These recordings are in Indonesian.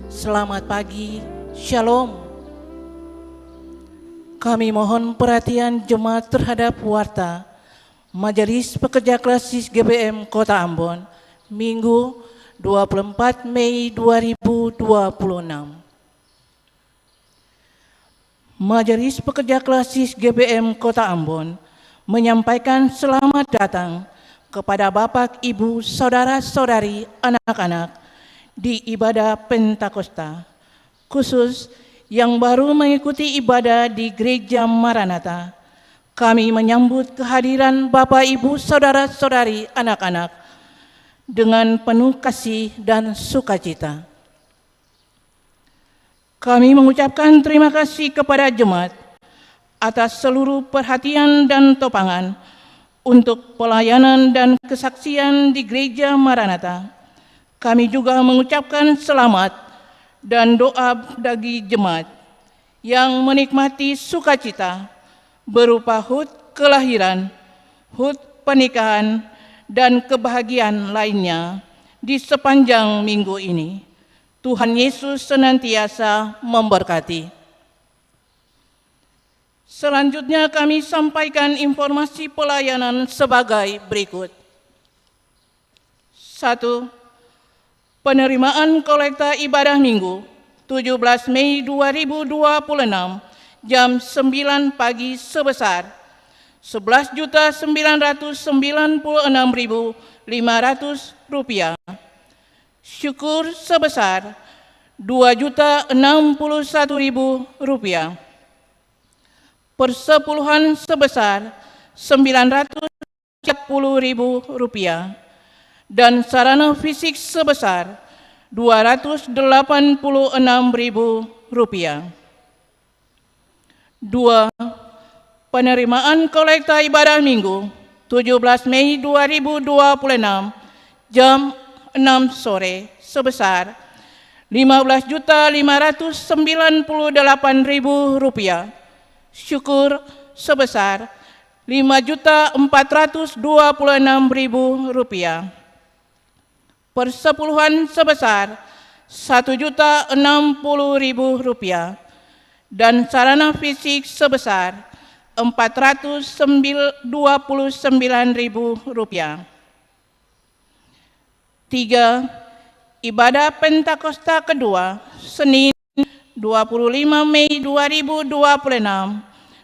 Selamat pagi, Shalom. Kami mohon perhatian jemaat terhadap warta Majelis Pekerja Klasis GBM Kota Ambon, Minggu 24 Mei 2026. Majelis Pekerja Klasis GBM Kota Ambon menyampaikan selamat datang kepada Bapak, Ibu, Saudara-saudari, anak-anak di ibadah Pentakosta, khusus yang baru mengikuti ibadah di Gereja Maranatha. Kami menyambut kehadiran Bapak, Ibu, Saudara-saudari, anak-anak dengan penuh kasih dan sukacita. Kami mengucapkan terima kasih kepada jemaat atas seluruh perhatian dan topangan untuk pelayanan dan kesaksian di Gereja Maranatha. Kami juga mengucapkan selamat dan doa bagi jemaat yang menikmati sukacita berupa HUT kelahiran, HUT pernikahan, dan kebahagiaan lainnya di sepanjang minggu ini. Tuhan Yesus senantiasa memberkati. Selanjutnya kami sampaikan informasi pelayanan sebagai berikut. 1. Penerimaan kolekta ibadah Minggu 17 Mei 2026 jam 9 pagi sebesar Rp11.996.500. Syukur sebesar Rp2.061.000. Persepuluhan sebesar Rp940.000. Dan sarana fisik sebesar Rp286.000. 2. Penerimaan kolekta ibadah Minggu 17 Mei 2026 jam 6 sore sebesar Rp15.598.000. Syukur sebesar Rp5.426.000. Persepuluhan sebesar Rp1.060.000 dan sarana fisik sebesar Rp429.000. 3. Ibadah Pentakosta kedua Senin 25 Mei 2026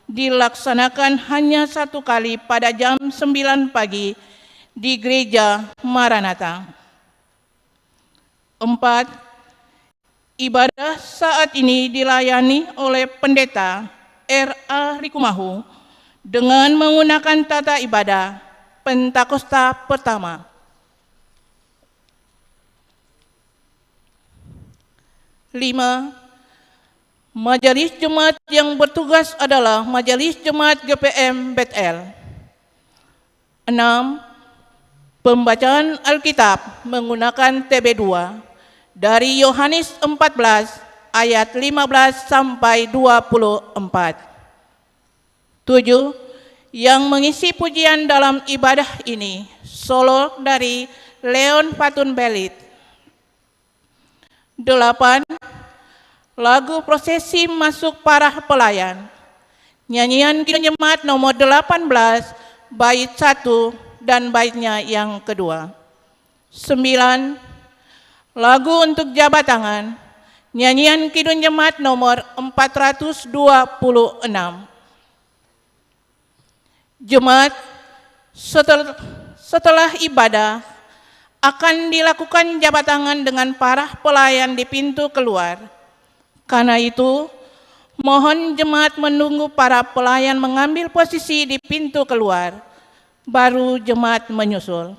dilaksanakan hanya satu kali pada jam 9 pagi di Gereja Maranatha. 4. Ibadah saat ini dilayani oleh Pendeta R.A. Rikumahu dengan menggunakan tata ibadah Pentakosta pertama. 5. Majelis Jemaat yang bertugas adalah Majelis Jemaat GPM Bethel. 6. Pembacaan Alkitab menggunakan TB2 dari Yohanes 14 ayat 15 sampai 24. 7. Yang mengisi pujian dalam ibadah ini solo dari Leon Fatun Belit. 8. Lagu prosesi masuk para pelayan. Nyanyian Jemaat nomor 18 bait 1 dan baitnya yang kedua. 9. Lagu untuk jabat tangan. Nyanyian Kidung Jemaat nomor 426. Jemaat setelah ibadah akan dilakukan jabat tangan dengan para pelayan di pintu keluar. Karena itu, mohon jemaat menunggu para pelayan mengambil posisi di pintu keluar, baru jemaat menyusul.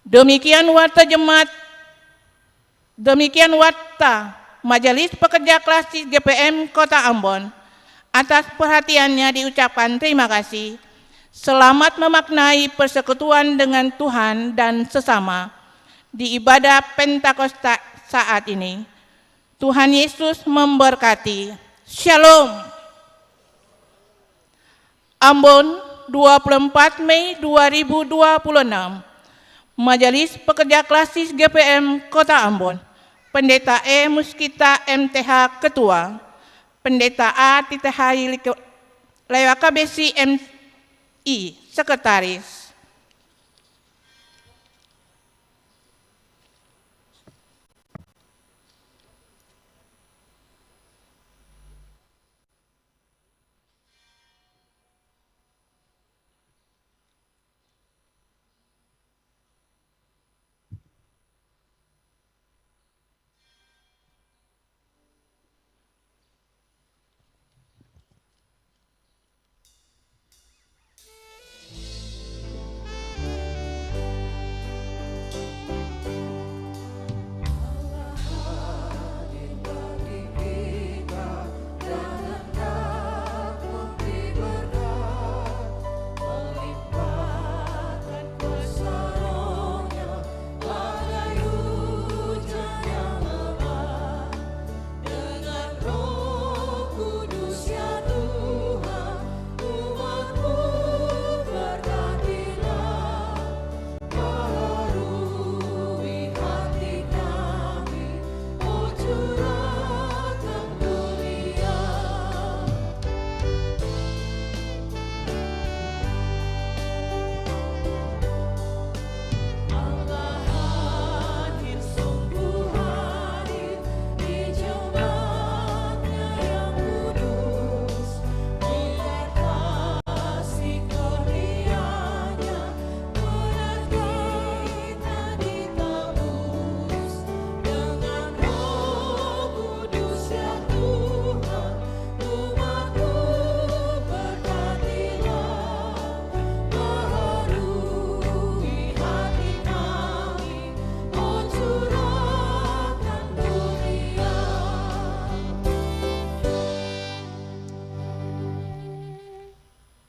Demikian warta Majelis Pekerja Klasis GPM Kota Ambon. Atas perhatiannya diucapkan terima kasih. Selamat memaknai persekutuan dengan Tuhan dan sesama di ibadah Pentakosta saat ini. Tuhan Yesus memberkati. Shalom. Ambon, 24 Mei 2026. Majelis Pekerja Klasis GPM Kota Ambon. Pendeta E. Muskita MTH Ketua, Pendeta A. Titahai Lewaka Besi MI Sekretaris.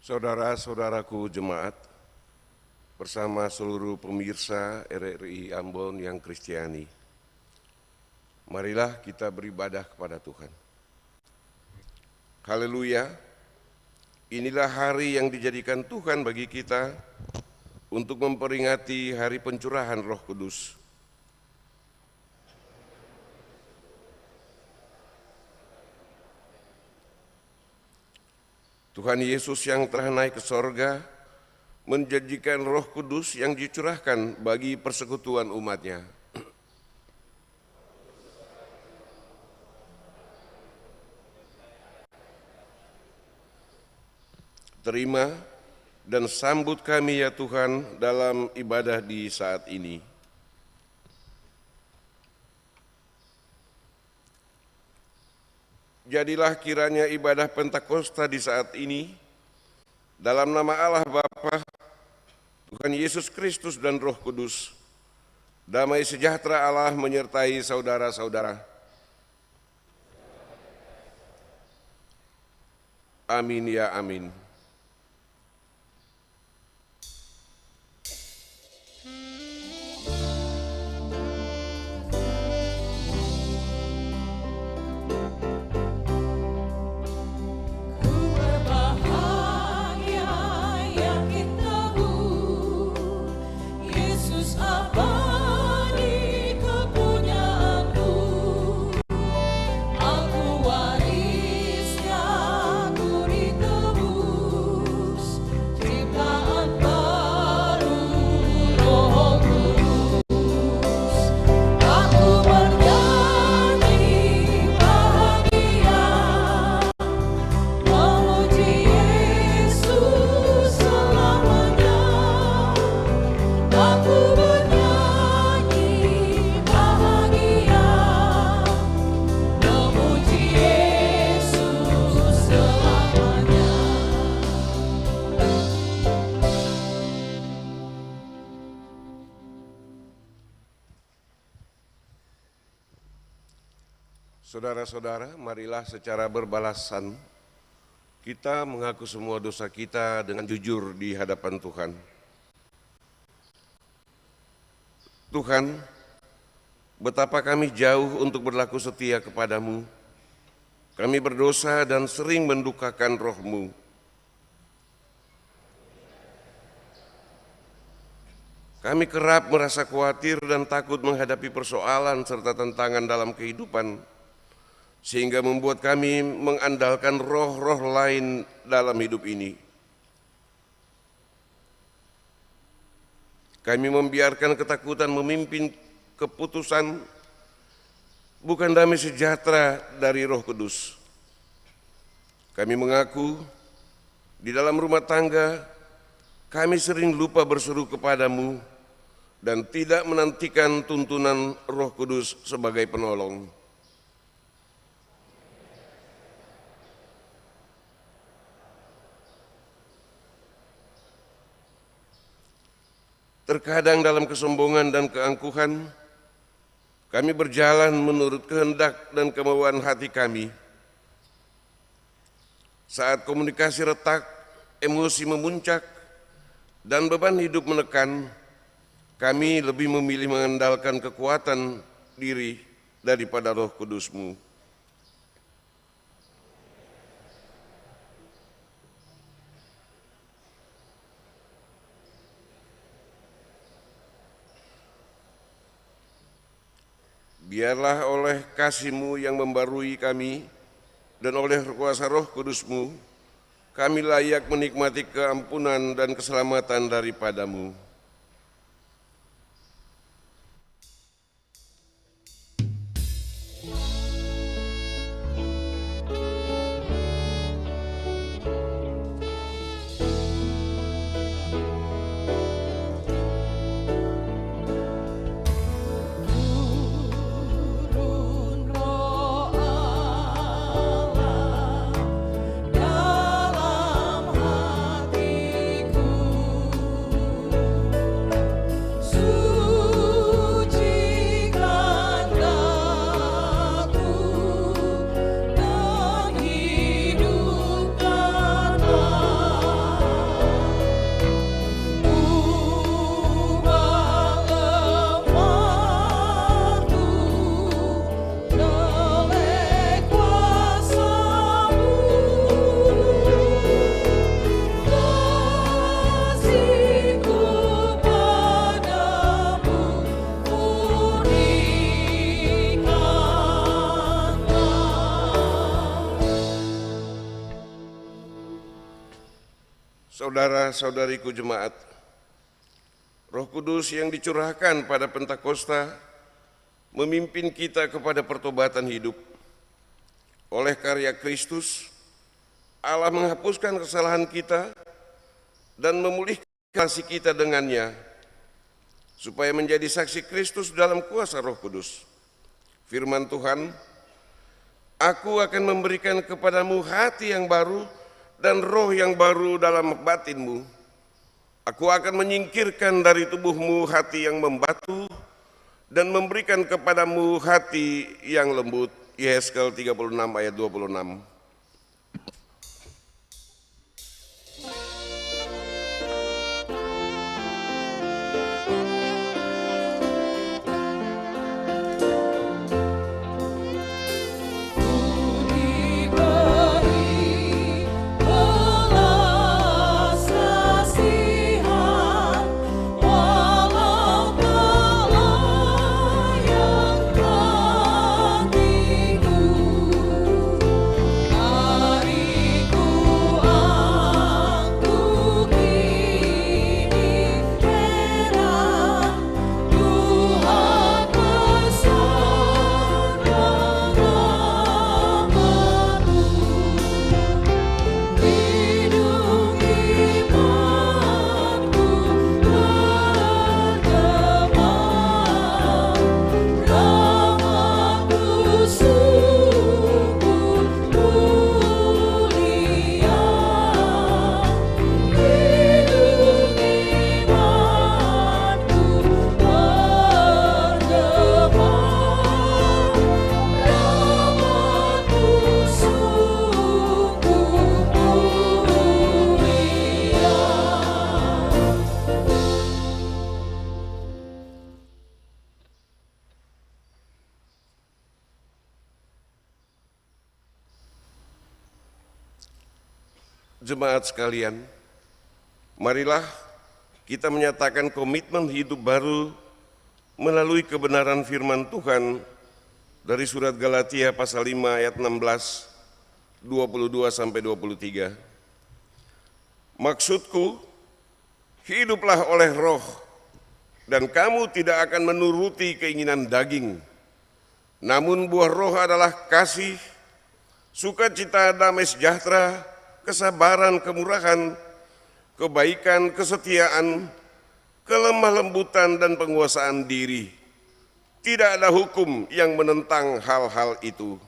Saudara-saudaraku jemaat, bersama seluruh pemirsa RRI Ambon yang Kristiani, marilah kita beribadah kepada Tuhan. Haleluya, inilah hari yang dijadikan Tuhan bagi kita untuk memperingati hari pencurahan Roh Kudus. Tuhan Yesus yang telah naik ke sorga menjanjikan Roh Kudus yang dicurahkan bagi persekutuan umat-Nya. Terima dan sambut kami ya Tuhan dalam ibadah di saat ini. Jadilah kiranya ibadah Pentakosta di saat ini, dalam nama Allah Bapa, Tuhan Yesus Kristus dan Roh Kudus, damai sejahtera Allah menyertai saudara-saudara. Amin ya amin. Saudara-saudara, marilah secara berbalasan kita mengaku semua dosa kita dengan jujur di hadapan Tuhan. Tuhan, betapa kami jauh untuk berlaku setia kepadamu. Kami berdosa dan sering mendukakan Roh-Mu. Kami kerap merasa khawatir dan takut menghadapi persoalan serta tantangan dalam kehidupan, sehingga membuat kami mengandalkan roh-roh lain dalam hidup ini. Kami membiarkan ketakutan memimpin keputusan, bukan damai sejahtera dari Roh Kudus. Kami mengaku di dalam rumah tangga kami sering lupa berseru kepadamu dan tidak menantikan tuntunan Roh Kudus sebagai penolong. Terkadang dalam kesombongan dan keangkuhan, kami berjalan menurut kehendak dan kemauan hati kami. Saat komunikasi retak, emosi memuncak, dan beban hidup menekan, kami lebih memilih mengandalkan kekuatan diri daripada Roh Kudus-Mu. Biarlah oleh kasih-Mu yang membarui kami dan oleh kuasa Roh Kudus-Mu, kami layak menikmati keampunan dan keselamatan daripada-Mu. Saudara-saudariku jemaat, Roh Kudus yang dicurahkan pada Pentakosta memimpin kita kepada pertobatan hidup. Oleh karya Kristus, Allah menghapuskan kesalahan kita dan memulihkan kasih kita dengannya, supaya menjadi saksi Kristus dalam kuasa Roh Kudus. Firman Tuhan, "Aku akan memberikan kepadamu hati yang baru dan roh yang baru dalam batinmu. Aku akan menyingkirkan dari tubuhmu hati yang membatu dan memberikan kepadamu hati yang lembut." Yeskel 36 ayat 26. Jemaat sekalian, marilah kita menyatakan komitmen hidup baru melalui kebenaran firman Tuhan dari surat Galatia pasal 5 ayat 16, 22 sampai 23. Maksudku, hiduplah oleh roh, dan kamu tidak akan menuruti keinginan daging. Namun buah roh adalah kasih, sukacita, damai sejahtera, kesabaran, kemurahan, kebaikan, kesetiaan, kelemah lembutan, dan penguasaan diri. Tidak ada hukum yang menentang hal-hal itu.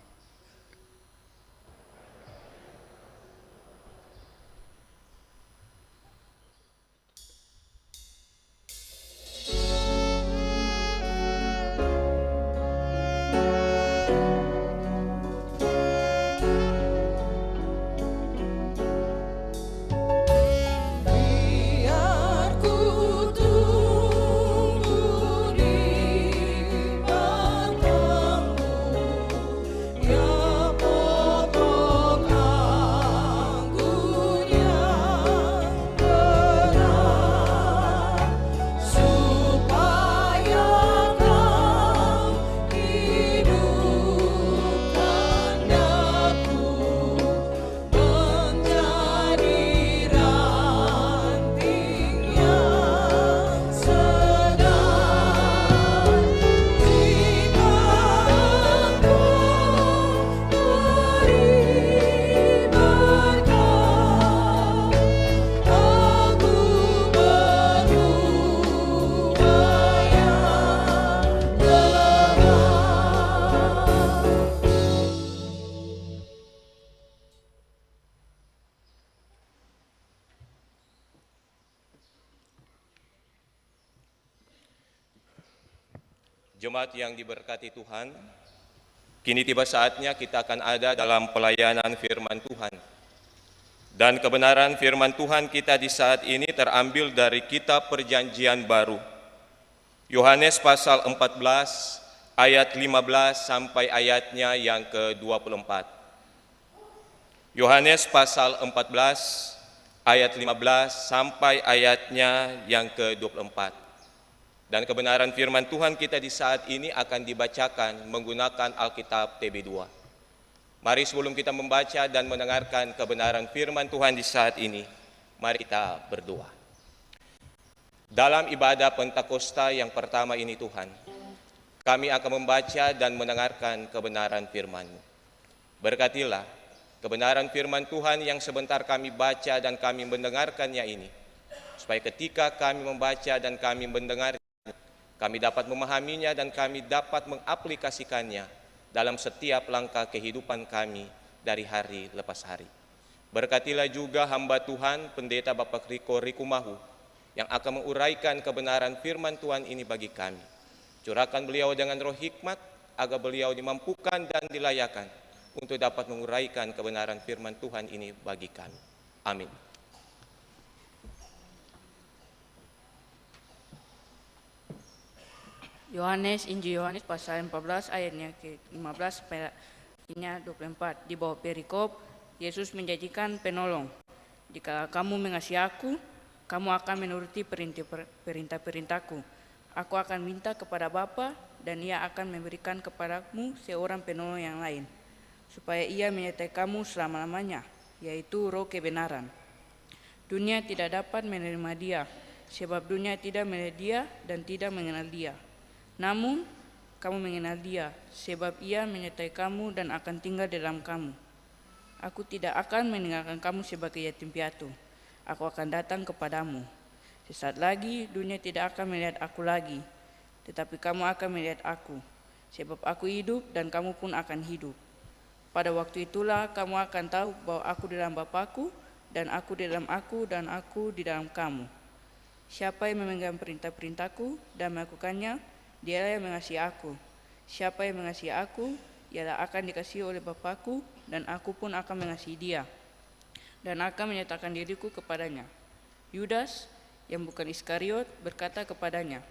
Jemaat yang diberkati Tuhan, kini tiba saatnya kita akan ada dalam pelayanan firman Tuhan. Dan kebenaran firman Tuhan kita di saat ini terambil dari kitab Perjanjian Baru. Yohanes pasal 14 ayat 15 sampai ayatnya yang ke-24. Yohanes pasal 14 ayat 15 sampai ayatnya yang ke-24. Dan kebenaran firman Tuhan kita di saat ini akan dibacakan menggunakan Alkitab TB2. Mari sebelum kita membaca dan mendengarkan kebenaran firman Tuhan di saat ini, mari kita berdoa. Dalam ibadah Pentakosta yang pertama ini Tuhan, kami akan membaca dan mendengarkan kebenaran firman-Mu. Berkatilah kebenaran firman Tuhan yang sebentar kami baca dan kami mendengarkannya ini, supaya ketika kami membaca dan kami mendengar, kami dapat memahaminya dan kami dapat mengaplikasikannya dalam setiap langkah kehidupan kami dari hari lepas hari. Berkatilah juga hamba Tuhan, Pendeta Bapak Riko Rikumahu, yang akan menguraikan kebenaran firman Tuhan ini bagi kami. Curahkan beliau dengan roh hikmat, agar beliau dimampukan dan dilayakan untuk dapat menguraikan kebenaran firman Tuhan ini bagi kami. Amin. Yohanes, Injil Yohanes pasal 14 ayatnya ke-15 sampai ayatnya 24. Di bawah perikop, Yesus menjanjikan penolong. Jika kamu mengasihi aku, kamu akan menuruti perintah-perintahku. Aku akan minta kepada Bapa dan Ia akan memberikan kepadamu seorang penolong yang lain, supaya Ia menyertai kamu selama-lamanya, yaitu Roh kebenaran. Dunia tidak dapat menerima Dia, sebab dunia tidak melihat Dia dan tidak mengenal Dia. Namun, kamu mengenal Dia, sebab Ia menyertai kamu dan akan tinggal dalam kamu. Aku tidak akan meninggalkan kamu sebagai yatim piatu. Aku akan datang kepadamu. Sesaat lagi, dunia tidak akan melihat aku lagi, tetapi kamu akan melihat aku, sebab aku hidup dan kamu pun akan hidup. Pada waktu itulah kamu akan tahu bahwa aku di dalam Bapa-Ku, dan aku di dalam aku, dan aku di dalam kamu. Siapa yang memegang perintah-perintahku dan melakukannya, dialah yang mengasihi aku. Siapa yang mengasihi aku, ialah akan dikasihi oleh Bapa-Ku, dan aku pun akan mengasihi dia, dan akan menyatakan diriku kepadanya. Yudas, yang bukan Iskariot, berkata kepadanya,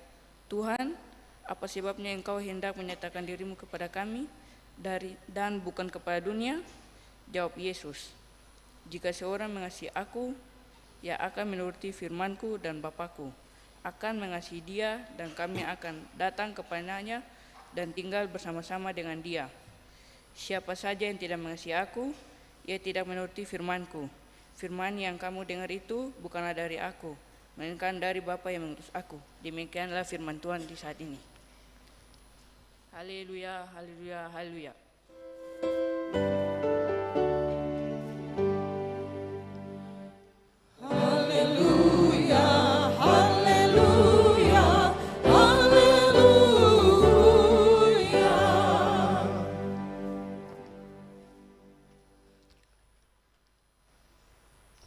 Tuhan, apa sebabnya engkau hendak menyatakan dirimu kepada kami, dan bukan kepada dunia? Jawab Yesus, jika seorang mengasihi aku, Ia akan menuruti firman-Ku dan Bapa-Ku akan mengasihi dia, dan kami akan datang kepadanya dan tinggal bersama-sama dengan dia. Siapa saja yang tidak mengasihi Aku, ia tidak menuruti firman-Ku. Firman yang kamu dengar itu bukanlah dari Aku, melainkan dari Bapa yang mengutus Aku. Demikianlah firman Tuhan di saat ini. Haleluya, haleluya, haleluya.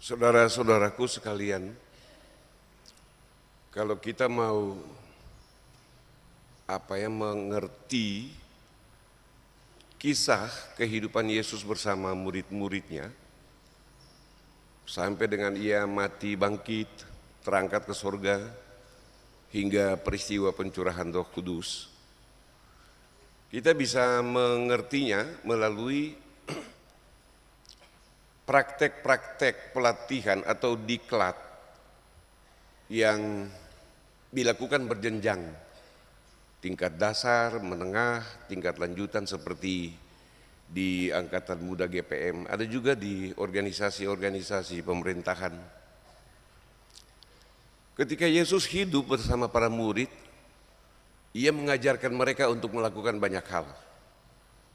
Saudara-saudaraku sekalian, kalau kita mau mengerti kisah kehidupan Yesus bersama murid-muridnya, sampai dengan ia mati bangkit, terangkat ke surga, hingga peristiwa pencurahan Roh Kudus, kita bisa mengertinya melalui praktek-praktek pelatihan atau diklat yang dilakukan berjenjang, tingkat dasar, menengah, tingkat lanjutan seperti di Angkatan Muda GPM, ada juga di organisasi-organisasi pemerintahan. Ketika Yesus hidup bersama para murid, ia mengajarkan mereka untuk melakukan banyak hal,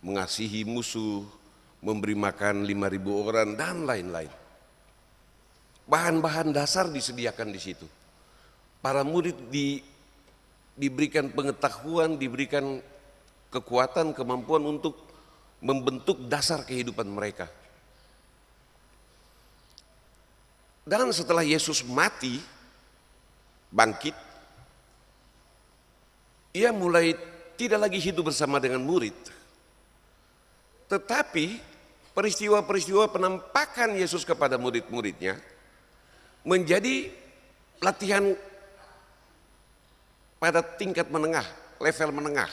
mengasihi musuh, memberi makan 5.000 orang, dan lain-lain. Bahan-bahan dasar disediakan di situ. Para murid diberikan pengetahuan, diberikan kekuatan, kemampuan untuk membentuk dasar kehidupan mereka. Dan setelah Yesus mati, bangkit, ia mulai tidak lagi hidup bersama dengan murid. Tetapi peristiwa-peristiwa penampakan Yesus kepada murid-muridnya menjadi latihan pada tingkat menengah, level menengah.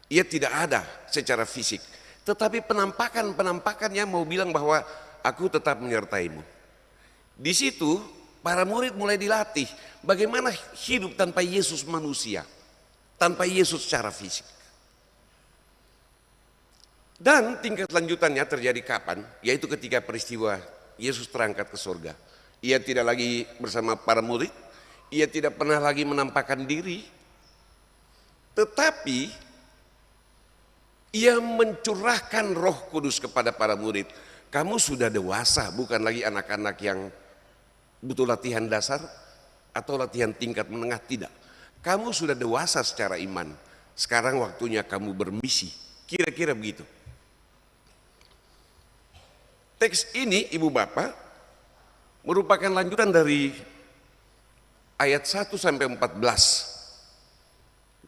Ia tidak ada secara fisik, tetapi penampakan-penampakannya mau bilang bahwa aku tetap menyertaimu. Di situ para murid mulai dilatih bagaimana hidup tanpa Yesus manusia, tanpa Yesus secara fisik. Dan tingkat lanjutannya terjadi kapan? Yaitu ketika peristiwa Yesus terangkat ke surga. Ia tidak lagi bersama para murid, ia tidak pernah lagi menampakkan diri, tetapi ia mencurahkan Roh Kudus kepada para murid. Kamu sudah dewasa, bukan lagi anak-anak yang butuh latihan dasar atau latihan tingkat menengah, tidak. Kamu sudah dewasa secara iman, sekarang waktunya kamu bermisi. Kira-kira begitu. Teks ini, Ibu Bapak, merupakan lanjutan dari ayat 1 sampai 14.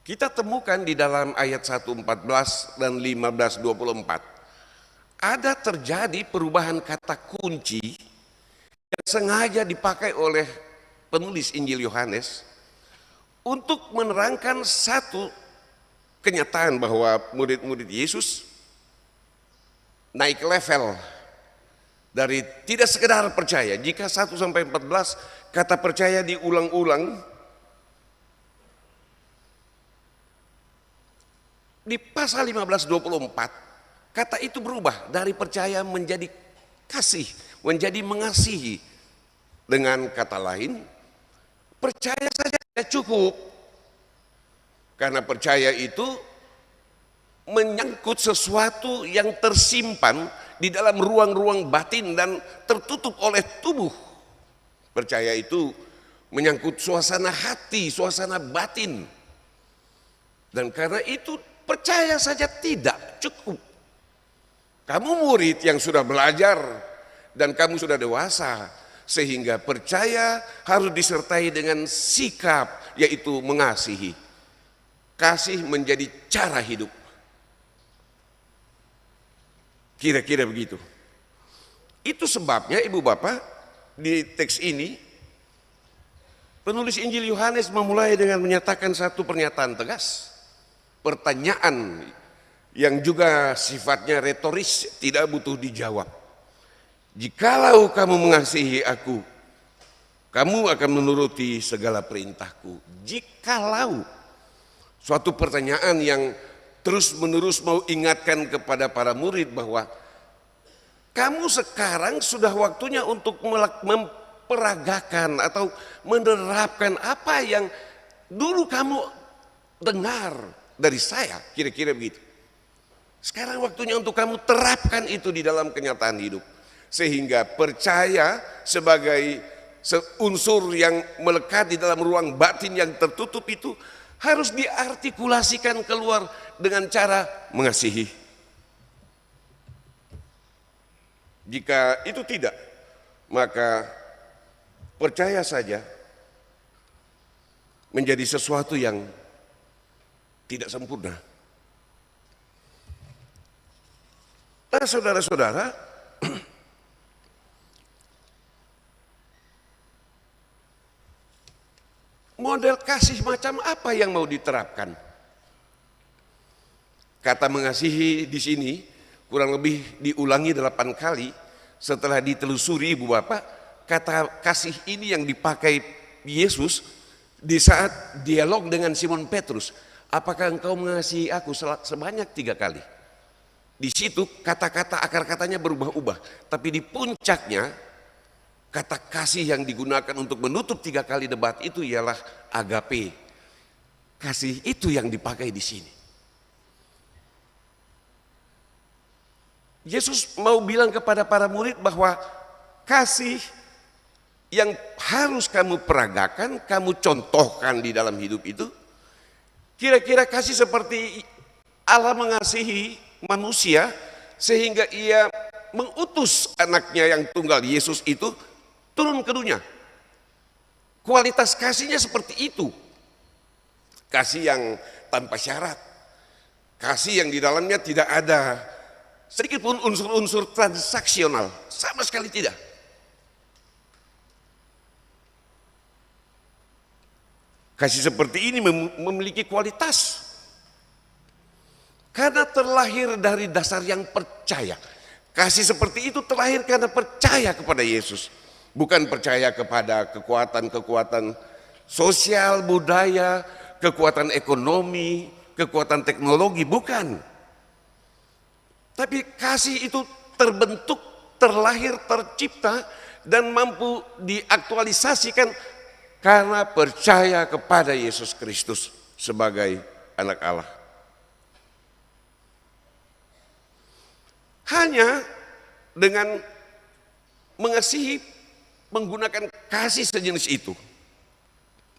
Kita temukan di dalam ayat 1:14 dan 15:24 ada terjadi perubahan kata kunci yang sengaja dipakai oleh penulis Injil Yohanes untuk menerangkan satu kenyataan bahwa murid-murid Yesus naik level dari tidak sekedar percaya. Jika 1 sampai 14 kata percaya diulang-ulang, di pasal 15:24 kata itu berubah dari percaya menjadi kasih, menjadi mengasihi. Dengan kata lain, percaya saja tidak cukup, karena percaya itu menyangkut sesuatu yang tersimpan di dalam ruang-ruang batin dan tertutup oleh tubuh. Percaya itu menyangkut suasana hati, suasana batin. Dan karena itu percaya saja tidak cukup. Kamu murid yang sudah belajar dan kamu sudah dewasa, sehingga percaya harus disertai dengan sikap, yaitu mengasihi. Kasih menjadi cara hidup. Kira-kira begitu. Itu sebabnya Ibu Bapak, di teks ini penulis Injil Yohanes memulai dengan menyatakan satu pernyataan tegas. Pertanyaan yang juga sifatnya retoris, tidak butuh dijawab. Jikalau kamu mengasihi aku, kamu akan menuruti segala perintahku. Jikalau suatu pertanyaan yang terus-menerus mau ingatkan kepada para murid bahwa kamu sekarang sudah waktunya untuk memperagakan atau menerapkan apa yang dulu kamu dengar dari saya, kira-kira begitu. Sekarang waktunya untuk kamu terapkan itu di dalam kenyataan hidup. Sehingga percaya sebagai unsur yang melekat di dalam ruang batin yang tertutup itu harus diartikulasikan keluar dengan cara mengasihi. Jika itu tidak, maka percaya saja menjadi sesuatu yang tidak sempurna. Nah, saudara-saudara, model kasih macam apa yang mau diterapkan? Kata mengasihi di sini kurang lebih diulangi 8 kali. Setelah ditelusuri Ibu Bapak, kata kasih ini yang dipakai Yesus di saat dialog dengan Simon Petrus. Apakah engkau mengasihi aku? Sebanyak 3 kali. Di situ kata-kata akar katanya berubah-ubah, tapi di puncaknya kata kasih yang digunakan untuk menutup 3 kali debat itu ialah agape. Kasih itu yang dipakai di sini. Yesus mau bilang kepada para murid bahwa kasih yang harus kamu peragakan, kamu contohkan di dalam hidup itu, kira-kira kasih seperti Allah mengasihi manusia sehingga ia mengutus anaknya yang tunggal Yesus itu turun ke dunia. Kualitas kasihnya seperti itu. Kasih yang tanpa syarat. Kasih yang di dalamnya tidak ada sedikit pun unsur-unsur transaksional, sama sekali tidak. Kasih seperti ini memiliki kualitas karena terlahir dari dasar yang percaya. Kasih seperti itu terlahir karena percaya kepada Yesus, bukan percaya kepada kekuatan-kekuatan sosial, budaya, kekuatan ekonomi, kekuatan teknologi, bukan. Tapi kasih itu terbentuk, terlahir, tercipta, dan mampu diaktualisasikan karena percaya kepada Yesus Kristus sebagai anak Allah. Hanya dengan mengasihi, menggunakan kasih sejenis itu,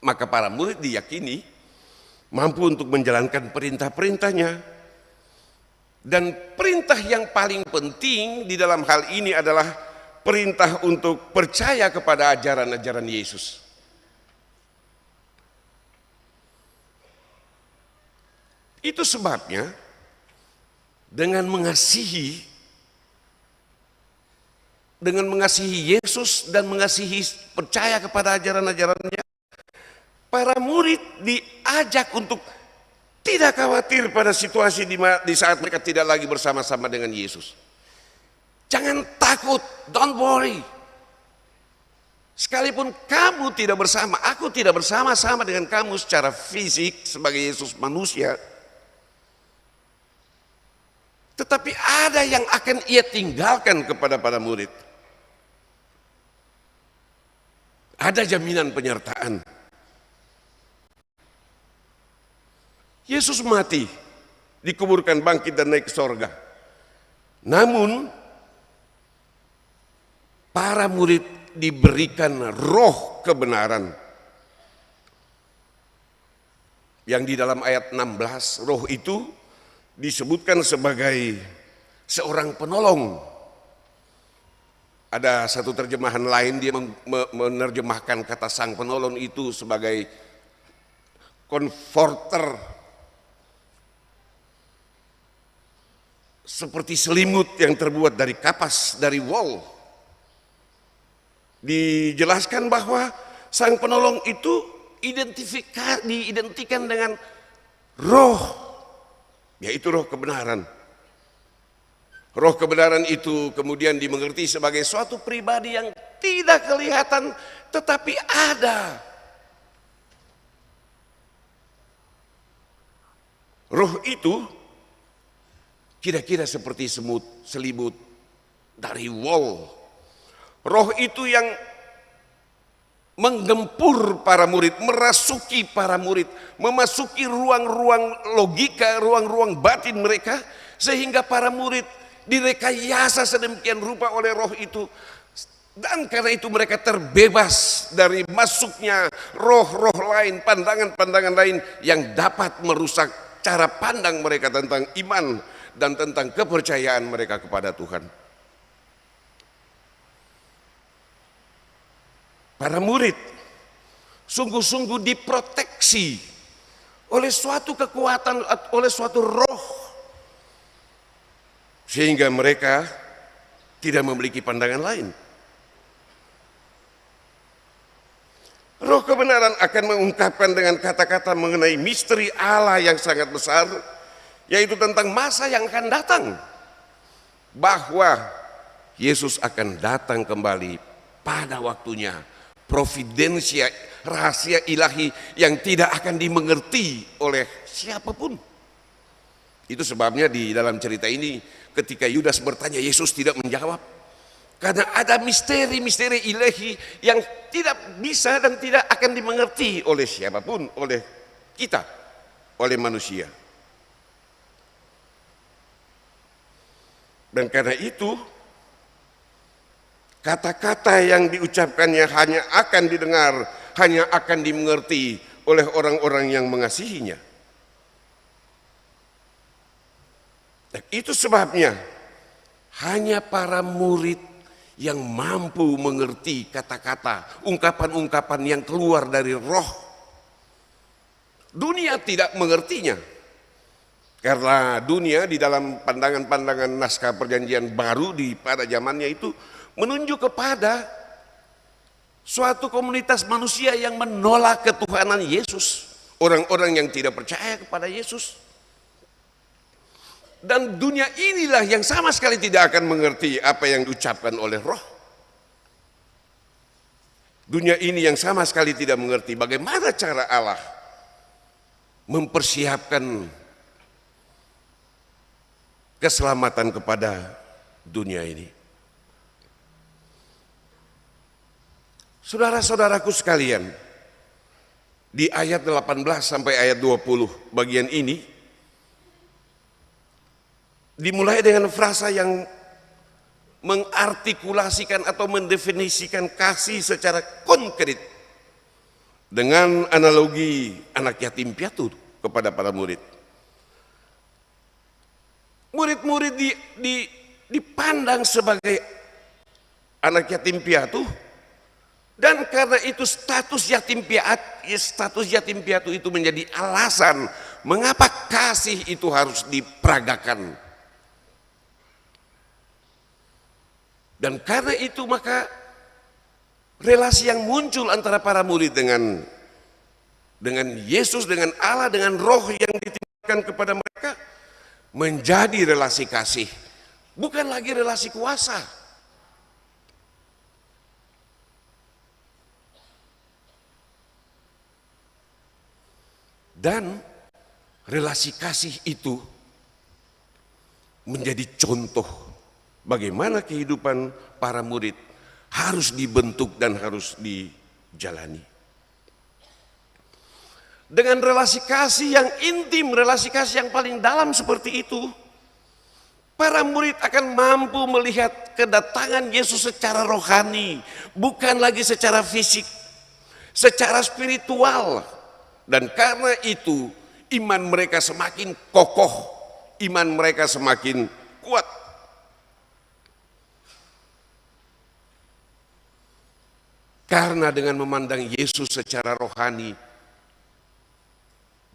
maka para murid diyakini mampu untuk menjalankan perintah-perintahnya. Dan perintah yang paling penting di dalam hal ini adalah perintah untuk percaya kepada ajaran-ajaran Yesus. Itu sebabnya dengan mengasihi Yesus dan mengasihi percaya kepada ajaran-ajarannya, para murid diajak untuk tidak khawatir pada situasi di saat mereka tidak lagi bersama-sama dengan Yesus. Jangan takut, don't worry. Sekalipun kamu tidak bersama, aku tidak bersama-sama dengan kamu secara fisik sebagai Yesus manusia, tetapi ada yang akan ia tinggalkan kepada para murid. Ada jaminan penyertaan. Yesus mati, dikuburkan, bangkit dan naik ke sorga. Namun para murid diberikan roh kebenaran. Yang di dalam ayat 16, roh itu disebutkan sebagai seorang penolong. Ada satu terjemahan lain dia menerjemahkan kata sang penolong itu sebagai comforter. Seperti selimut yang terbuat dari kapas, dari wol. Dijelaskan bahwa sang penolong itu diidentikan dengan roh, yaitu roh kebenaran. Roh kebenaran itu kemudian dimengerti sebagai suatu pribadi yang tidak kelihatan tetapi ada. Roh itu kira-kira seperti semut, selimut dari wol. Roh itu yang menggempur para murid, merasuki para murid, memasuki ruang-ruang logika, ruang-ruang batin mereka, sehingga para murid direkayasa sedemikian rupa oleh roh itu. Dan karena itu mereka terbebas dari masuknya roh-roh lain, pandangan-pandangan lain yang dapat merusak cara pandang mereka tentang iman dan tentang kepercayaan mereka kepada Tuhan. Para murid sungguh-sungguh diproteksi oleh suatu kekuatan, oleh suatu roh, sehingga mereka tidak memiliki pandangan lain. Roh kebenaran akan mengungkapkan dengan kata-kata mengenai misteri Allah yang sangat besar, yaitu tentang masa yang akan datang, bahwa Yesus akan datang kembali pada waktunya. Providensia, rahasia ilahi yang tidak akan dimengerti oleh siapapun. Itu sebabnya di dalam cerita ini ketika Yudas bertanya, Yesus tidak menjawab, karena ada misteri-misteri ilahi yang tidak bisa dan tidak akan dimengerti oleh siapapun, oleh kita, oleh manusia. Dan karena itu kata-kata yang diucapkannya hanya akan didengar, hanya akan dimengerti oleh orang-orang yang mengasihinya. Dan itu sebabnya hanya para murid yang mampu mengerti kata-kata, ungkapan-ungkapan yang keluar dari roh. Dunia tidak mengertinya. Karena dunia di dalam pandangan-pandangan naskah perjanjian baru pada zamannya itu menunjuk kepada suatu komunitas manusia yang menolak ketuhanan Yesus, orang-orang yang tidak percaya kepada Yesus. Dan dunia inilah yang sama sekali tidak akan mengerti apa yang diucapkan oleh roh. Dunia ini yang sama sekali tidak mengerti bagaimana cara Allah mempersiapkan keselamatan kepada dunia ini. Saudara-saudaraku sekalian, di ayat 18 sampai ayat 20 bagian ini dimulai dengan frasa yang mengartikulasikan atau mendefinisikan kasih secara konkret dengan analogi anak yatim piatu kepada para murid. Murid-murid dipandang sebagai anak yatim piatu. Dan karena itu status yatim piatu itu menjadi alasan mengapa kasih itu harus diperagakan. Dan karena itu maka relasi yang muncul antara para murid dengan Yesus, dengan Allah, dengan roh yang ditimbulkan kepada mereka menjadi relasi kasih, bukan lagi relasi kuasa. Dan relasi kasih itu menjadi contoh bagaimana kehidupan para murid harus dibentuk dan harus dijalani. Dengan relasi kasih yang intim, relasi kasih yang paling dalam seperti itu, para murid akan mampu melihat kedatangan Yesus secara rohani, bukan lagi secara fisik, secara spiritual. Dan karena itu iman mereka semakin kokoh, iman mereka semakin kuat. Karena dengan memandang Yesus secara rohani,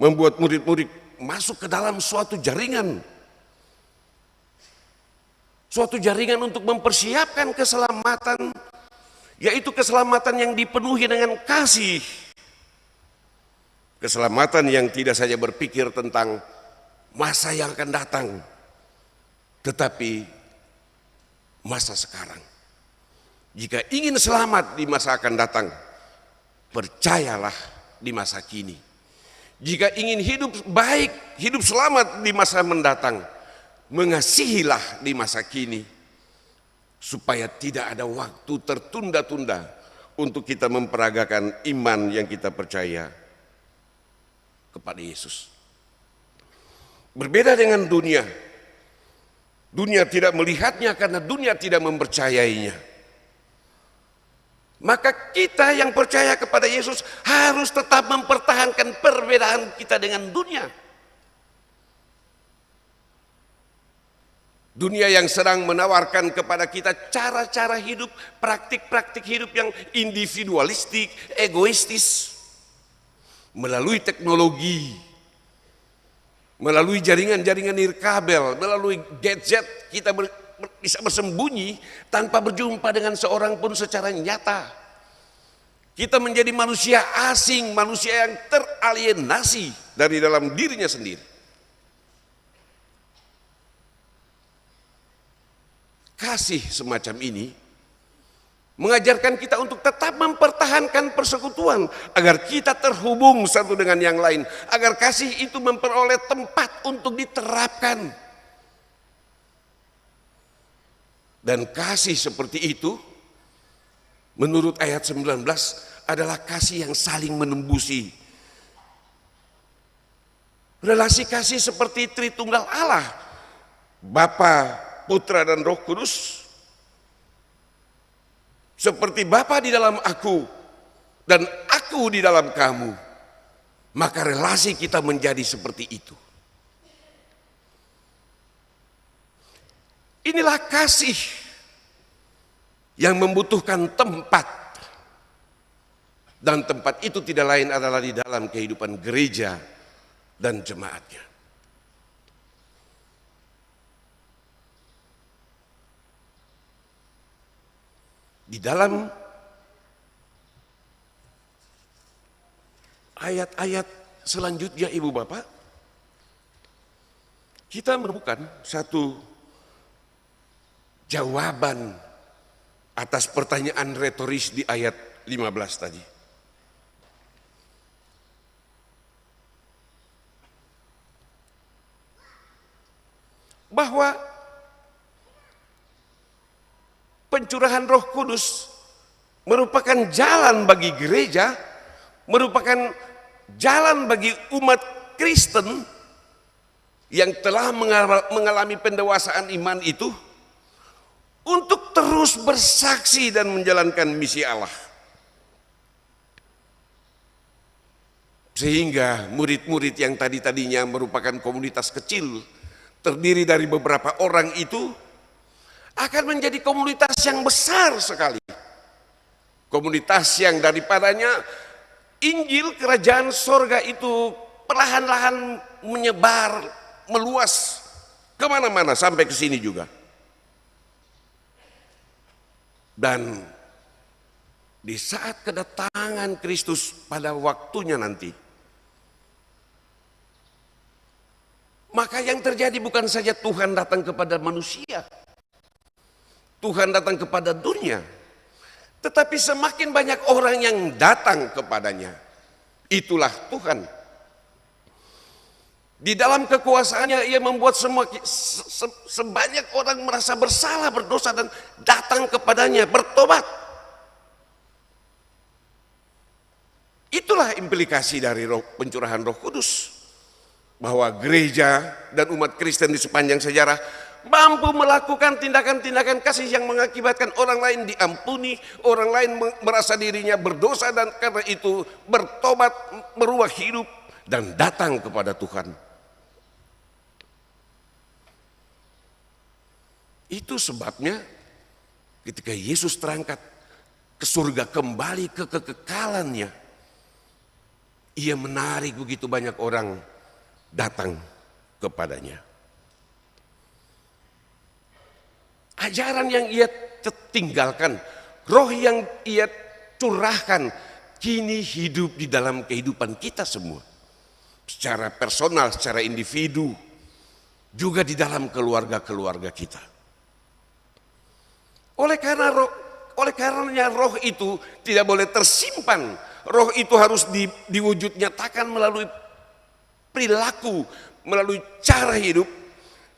membuat murid-murid masuk ke dalam suatu jaringan. Suatu jaringan untuk mempersiapkan keselamatan, yaitu keselamatan yang dipenuhi dengan kasih. Keselamatan yang tidak saja berpikir tentang masa yang akan datang, tetapi masa sekarang. Jika ingin selamat di masa akan datang, percayalah di masa kini. Jika ingin hidup baik, hidup selamat di masa mendatang, mengasihilah di masa kini, supaya tidak ada waktu tertunda-tunda untuk kita memperagakan iman yang kita percaya kepada Yesus. Berbeda dengan dunia, dunia tidak melihatnya karena dunia tidak mempercayainya. Maka kita yang percaya kepada Yesus harus tetap mempertahankan perbedaan kita dengan dunia. Dunia yang sedang menawarkan kepada kita cara-cara hidup, praktik-praktik hidup yang individualistik, egoistis. Melalui teknologi, melalui jaringan-jaringan nirkabel, melalui gadget kita bisa bersembunyi tanpa berjumpa dengan seorang pun secara nyata. Kita menjadi manusia asing, manusia yang teralienasi dari dalam dirinya sendiri. Kasih semacam ini mengajarkan kita untuk tetap mempertahankan persekutuan agar kita terhubung satu dengan yang lain, agar kasih itu memperoleh tempat untuk diterapkan. Dan kasih seperti itu menurut ayat 19 adalah kasih yang saling menembusi. Relasi kasih seperti Tritunggal Allah, Bapa, Putra dan Roh Kudus. Seperti Bapa di dalam aku dan aku di dalam kamu, maka relasi kita menjadi seperti itu. Inilah kasih yang membutuhkan tempat, dan tempat itu tidak lain adalah di dalam kehidupan gereja dan jemaatnya. Di dalam ayat-ayat selanjutnya, Ibu Bapak, kita menemukan satu jawaban atas pertanyaan retoris di ayat 15 tadi. Bahwa pencurahan Roh Kudus merupakan jalan bagi gereja, merupakan jalan bagi umat Kristen yang telah mengalami pendewasaan iman itu untuk terus bersaksi dan menjalankan misi Allah. Sehingga murid-murid yang tadinya merupakan komunitas kecil, terdiri dari beberapa orang itu, akan menjadi komunitas yang besar sekali. Komunitas yang daripadanya Injil kerajaan sorga itu perlahan-lahan menyebar, meluas kemana-mana sampai ke sini juga. Dan di saat kedatangan Kristus pada waktunya nanti, maka yang terjadi bukan saja Tuhan datang kepada manusia, Tuhan datang kepada dunia, tetapi semakin banyak orang yang datang kepadanya. Itulah Tuhan. Di dalam kekuasaannya ia membuat sebanyak orang merasa bersalah, berdosa dan datang kepadanya, bertobat. Itulah implikasi dari pencurahan Roh Kudus. Bahwa gereja dan umat Kristen di sepanjang sejarah mampu melakukan tindakan-tindakan kasih yang mengakibatkan orang lain diampuni, orang lain merasa dirinya berdosa dan karena itu bertobat, merubah hidup dan datang kepada Tuhan. Itu sebabnya ketika Yesus terangkat ke surga kembali ke kekekalannya, ia menarik begitu banyak orang datang kepadanya. Ajaran yang ia tinggalkan, roh yang ia curahkan, kini hidup di dalam kehidupan kita semua. Secara personal, secara individu, juga di dalam keluarga-keluarga kita. Oleh karenanya roh itu tidak boleh tersimpan. Roh itu harus diwujud nyatakan melalui perilaku, melalui cara hidup.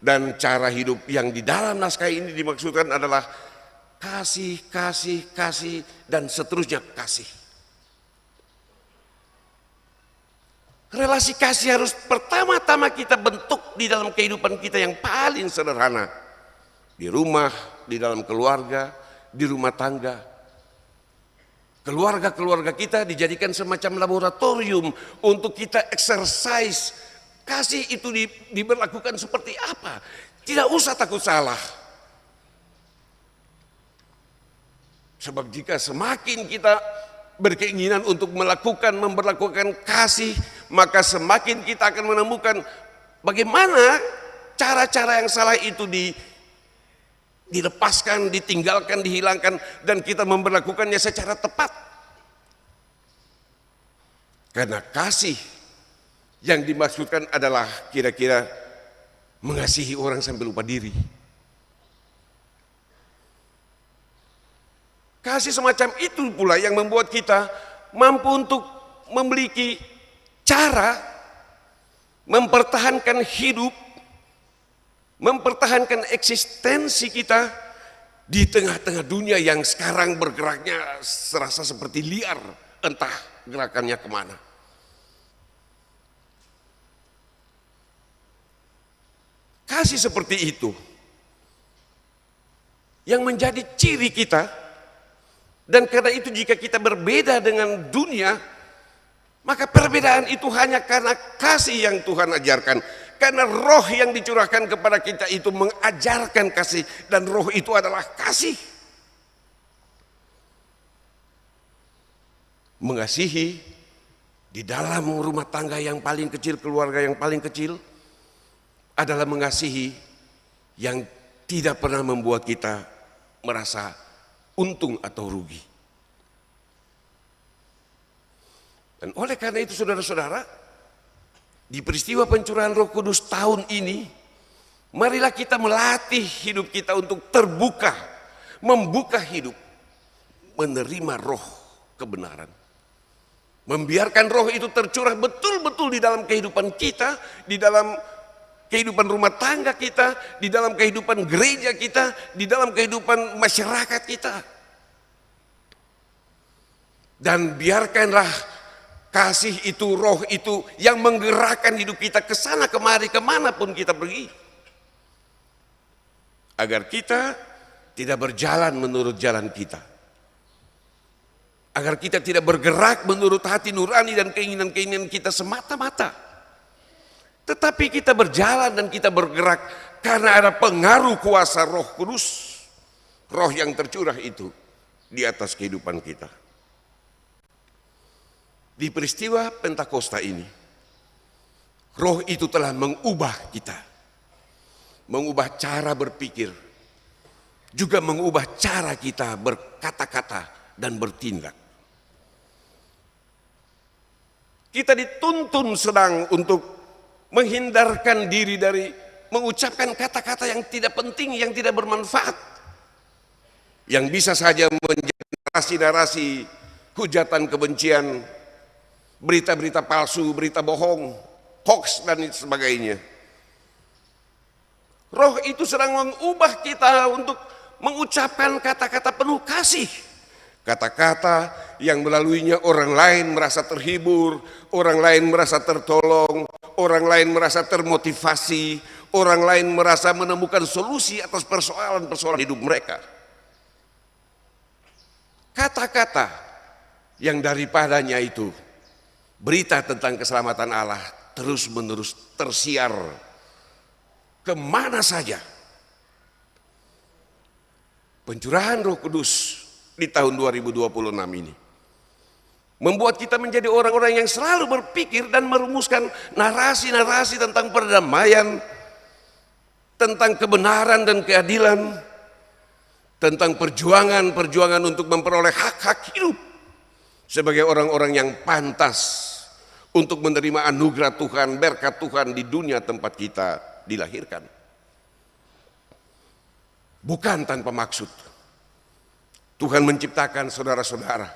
Dan cara hidup yang di dalam naskah ini dimaksudkan adalah kasih, kasih, kasih, dan seterusnya kasih. Relasi kasih harus pertama-tama kita bentuk di dalam kehidupan kita yang paling sederhana. Di rumah, di dalam keluarga, di rumah tangga. Keluarga-keluarga kita dijadikan semacam laboratorium untuk kita exercise. Kasih itu diberlakukan seperti apa? Tidak usah takut salah. Sebab jika semakin kita berkeinginan untuk memberlakukan kasih, maka semakin kita akan menemukan bagaimana cara-cara yang salah itu dilepaskan, ditinggalkan, dihilangkan, dan kita memberlakukannya secara tepat. Karena kasih yang dimaksudkan adalah kira-kira mengasihi orang sampai lupa diri. Kasih semacam itu pula yang membuat kita mampu untuk memiliki cara mempertahankan hidup, mempertahankan eksistensi kita di tengah-tengah dunia yang sekarang bergeraknya serasa seperti liar, entah gerakannya kemana. Kasih seperti itu yang menjadi ciri kita, dan karena itu jika kita berbeda dengan dunia, maka perbedaan itu hanya karena kasih yang Tuhan ajarkan. Karena roh yang dicurahkan kepada kita itu mengajarkan kasih, dan roh itu adalah kasih. Mengasihi di dalam rumah tangga yang paling kecil, keluarga yang paling kecil, adalah mengasihi yang tidak pernah membuat kita merasa untung atau rugi. Dan oleh karena itu saudara-saudara, di peristiwa pencurahan Roh Kudus tahun ini, marilah kita melatih hidup kita untuk terbuka, membuka hidup, menerima roh kebenaran. Membiarkan roh itu tercurah betul-betul di dalam kehidupan kita, di dalam kehidupan rumah tangga kita, di dalam kehidupan gereja kita, di dalam kehidupan masyarakat kita. Dan biarkanlah kasih itu, roh itu yang menggerakkan hidup kita ke sana kemari, kemanapun kita pergi. Agar kita tidak berjalan menurut jalan kita. Agar kita tidak bergerak menurut hati nurani dan keinginan-keinginan kita semata-mata. Tetapi kita berjalan dan kita bergerak karena ada pengaruh kuasa Roh Kudus, roh yang tercurah itu di atas kehidupan kita. Di peristiwa Pentakosta ini, roh itu telah mengubah kita, mengubah cara berpikir, juga mengubah cara kita berkata-kata dan bertindak. Kita dituntun sedang untuk menghindarkan diri dari mengucapkan kata-kata yang tidak penting, yang tidak bermanfaat, yang bisa saja menjadi narasi-narasi hujatan kebencian, berita-berita palsu, berita bohong, hoax dan sebagainya. Roh itu sedang mengubah kita untuk mengucapkan kata-kata penuh kasih, kata-kata yang melaluinya orang lain merasa terhibur, orang lain merasa tertolong, orang lain merasa termotivasi, orang lain merasa menemukan solusi atas persoalan-persoalan hidup mereka. Kata-kata yang daripadanya itu berita tentang keselamatan Allah terus-menerus tersiar kemana saja. Pencurahan Roh Kudus di tahun 2026 ini membuat kita menjadi orang-orang yang selalu berpikir dan merumuskan narasi-narasi tentang perdamaian, tentang kebenaran dan keadilan, tentang perjuangan untuk memperoleh hak-hak hidup sebagai orang-orang yang pantas untuk menerima anugerah Tuhan, berkat Tuhan di dunia tempat kita dilahirkan. Bukan tanpa maksud, Tuhan menciptakan saudara-saudara,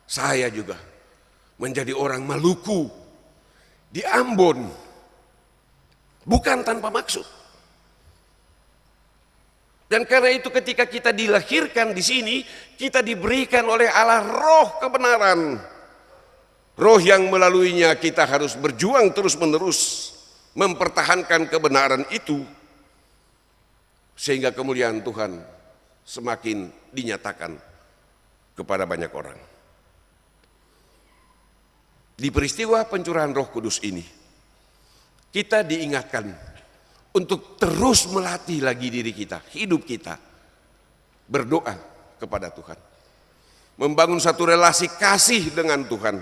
saya juga menjadi orang Maluku di Ambon, bukan tanpa maksud. Dan karena itu ketika kita dilahirkan di sini, kita diberikan oleh Allah roh kebenaran. Roh yang melaluinya kita harus berjuang terus-menerus mempertahankan kebenaran itu, sehingga kemuliaan Tuhan semakin dinyatakan kepada banyak orang. Di peristiwa pencurahan Roh Kudus ini, kita diingatkan untuk terus melatih lagi diri kita, hidup kita, berdoa kepada Tuhan, membangun satu relasi kasih dengan Tuhan,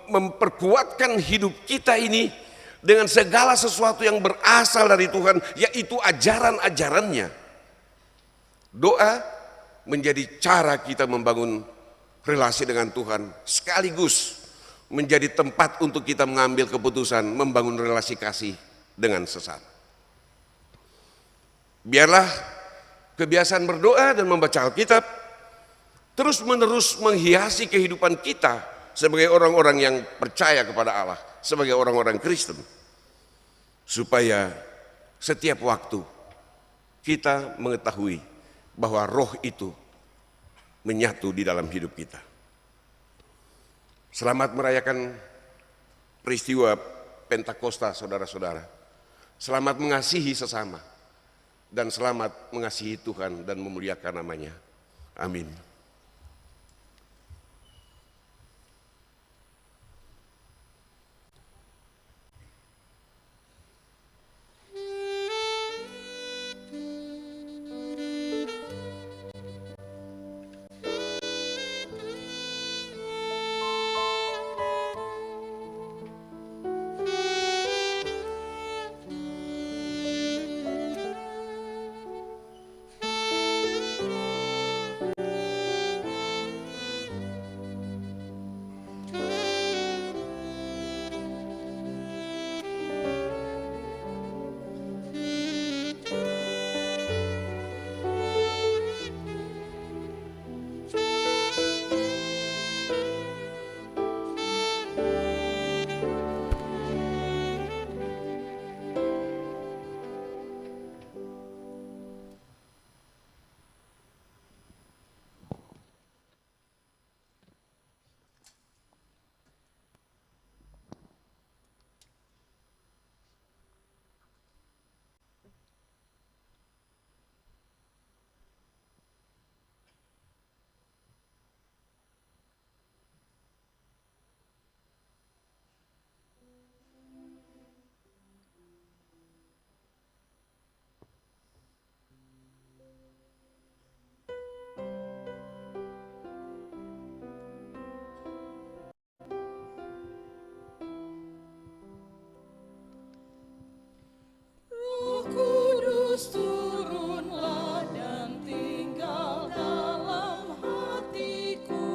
memperkuatkan hidup kita ini dengan segala sesuatu yang berasal dari Tuhan, yaitu ajaran-ajarannya. Doa menjadi cara kita membangun relasi dengan Tuhan, sekaligus menjadi tempat untuk kita mengambil keputusan membangun relasi kasih dengan sesama. Biarlah kebiasaan berdoa dan membaca Alkitab terus-menerus menghiasi kehidupan kita sebagai orang-orang yang percaya kepada Allah, sebagai orang-orang Kristen, supaya setiap waktu kita mengetahui bahwa roh itu menyatu di dalam hidup kita. Selamat merayakan peristiwa Pentakosta, saudara-saudara. Selamat mengasihi sesama, dan selamat mengasihi Tuhan dan memuliakan namanya. Amin. Turunlah dan tinggal dalam hatiku,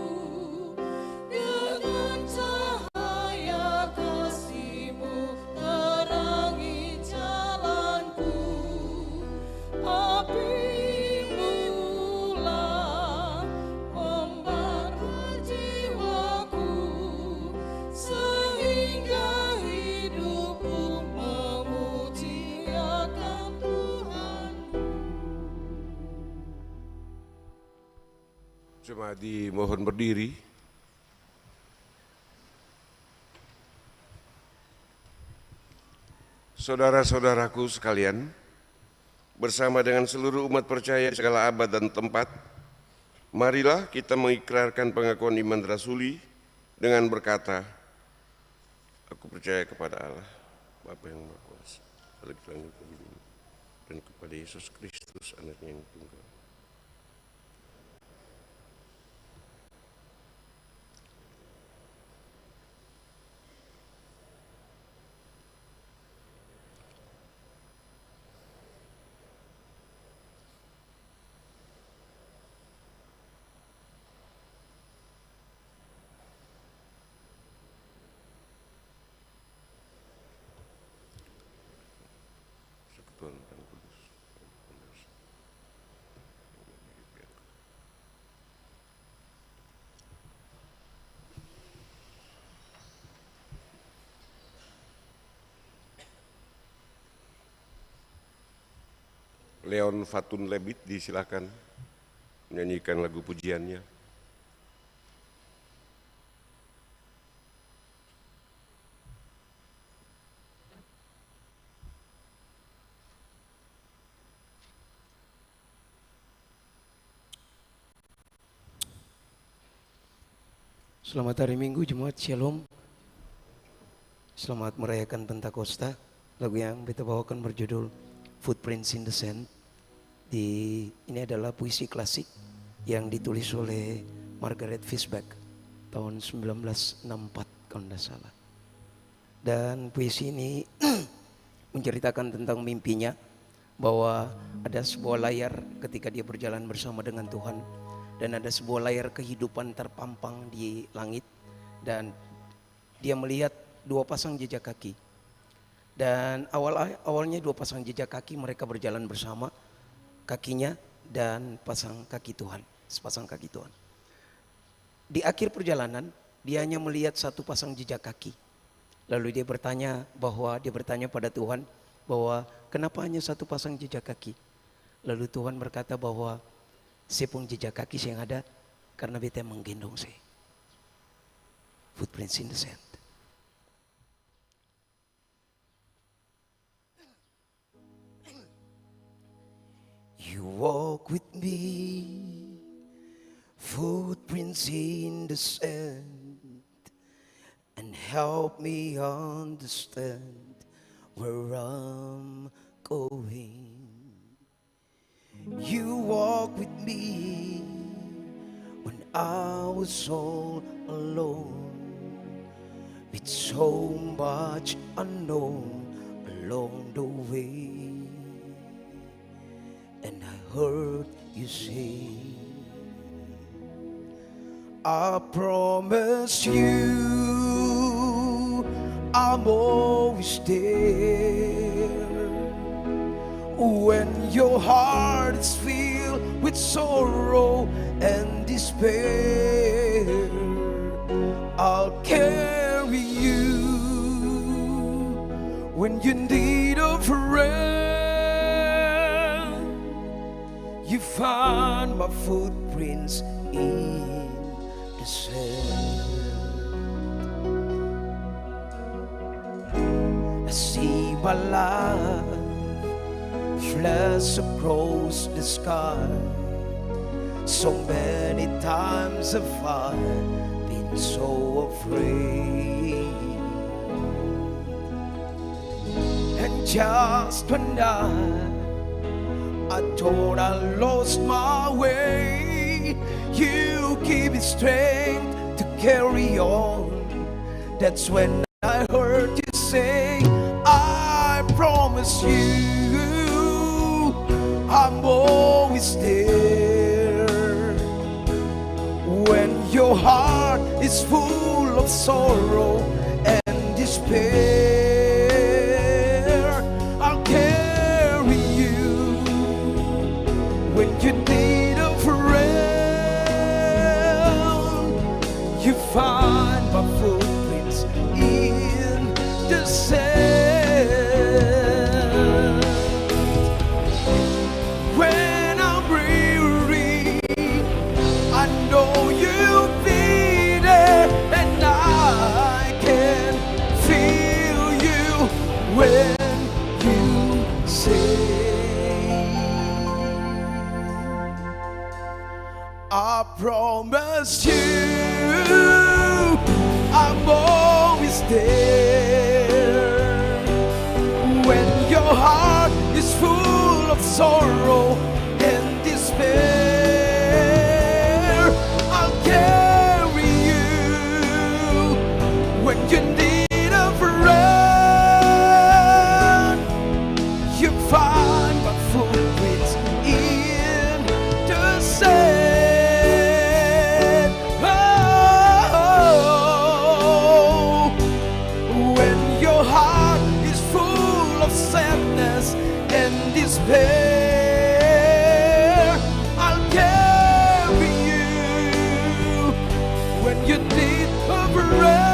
dengan cahaya kasih-Mu terangi jalanku. Api-Mulah membara jiwaku, sehingga hidupku memuji akan Tuhan. Jemaat dimohon berdiri. Saudara-saudaraku sekalian, bersama dengan seluruh umat percaya di segala abad dan tempat, marilah kita mengikrarkan pengakuan iman rasuli dengan berkata, aku percaya kepada Allah, Bapa yang Maha Kuasa, Khalik langit dan bumi, dan kepada Yesus Kristus, Anaknya yang tunggal. Tuhan dan Kudus. Leon Fatun Lebit disilakan menyanyikan lagu pujiannya. Selamat hari Minggu Jemaat Shalom. Selamat merayakan Pentakosta. Lagu yang kita bawakan berjudul Footprints in the Sand. Ini adalah puisi klasik yang ditulis oleh Margaret Fishback tahun 1964 kalau tidak salah. Dan puisi ini menceritakan tentang mimpinya bahwa ada sebuah layar ketika dia berjalan bersama dengan Tuhan. Dan ada sebuah layar kehidupan terpampang di langit. Dan dia melihat dua pasang jejak kaki. Dan awalnya dua pasang jejak kaki mereka berjalan bersama. Kakinya dan pasang kaki Tuhan. Sepasang kaki Tuhan. Di akhir perjalanan dia hanya melihat satu pasang jejak kaki. Lalu dia bertanya pada Tuhan bahwa kenapa hanya satu pasang jejak kaki. Lalu Tuhan berkata bahwa sepung jejak kaki yang ada karena beta menggendong saya. Footprints in the sand. You walk with me, footprints in the sand, and help me understand where I'm going. You walk with me when I was all alone, with so much unknown along the way. And I heard you say, I promise you I'm always there. When your heart is filled with sorrow and despair, I'll carry you. When you need a friend, you find my footprints in the sand. I see my life flash across the sky. So many times have I been so afraid. And just when I thought I lost my way, you give me strength to carry on. That's when I heard you say, I promise you I'm always there. When your heart is full of sorrow and despair, I'll carry you. When you need a friend, you find my footprints in the sand. When you say, I promise you I'm always there. When your heart is full of sorrow and despair, I'll carry you. When you need a friend, find my footprints in the sand. Oh, when your heart is full of sadness and despair, I'll carry you. When you need a friend,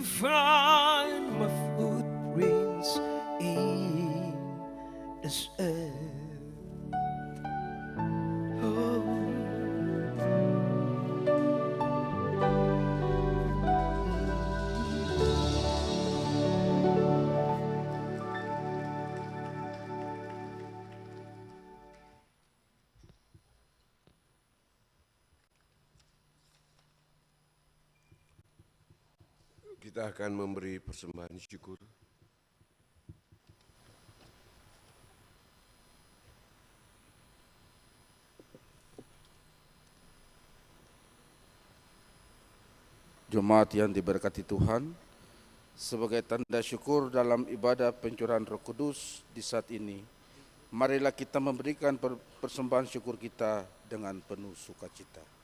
find Kita akan memberi persembahan syukur. Jemaat yang diberkati Tuhan, sebagai tanda syukur dalam ibadah pencurahan Roh Kudus di saat ini, marilah kita memberikan persembahan syukur kita dengan penuh sukacita.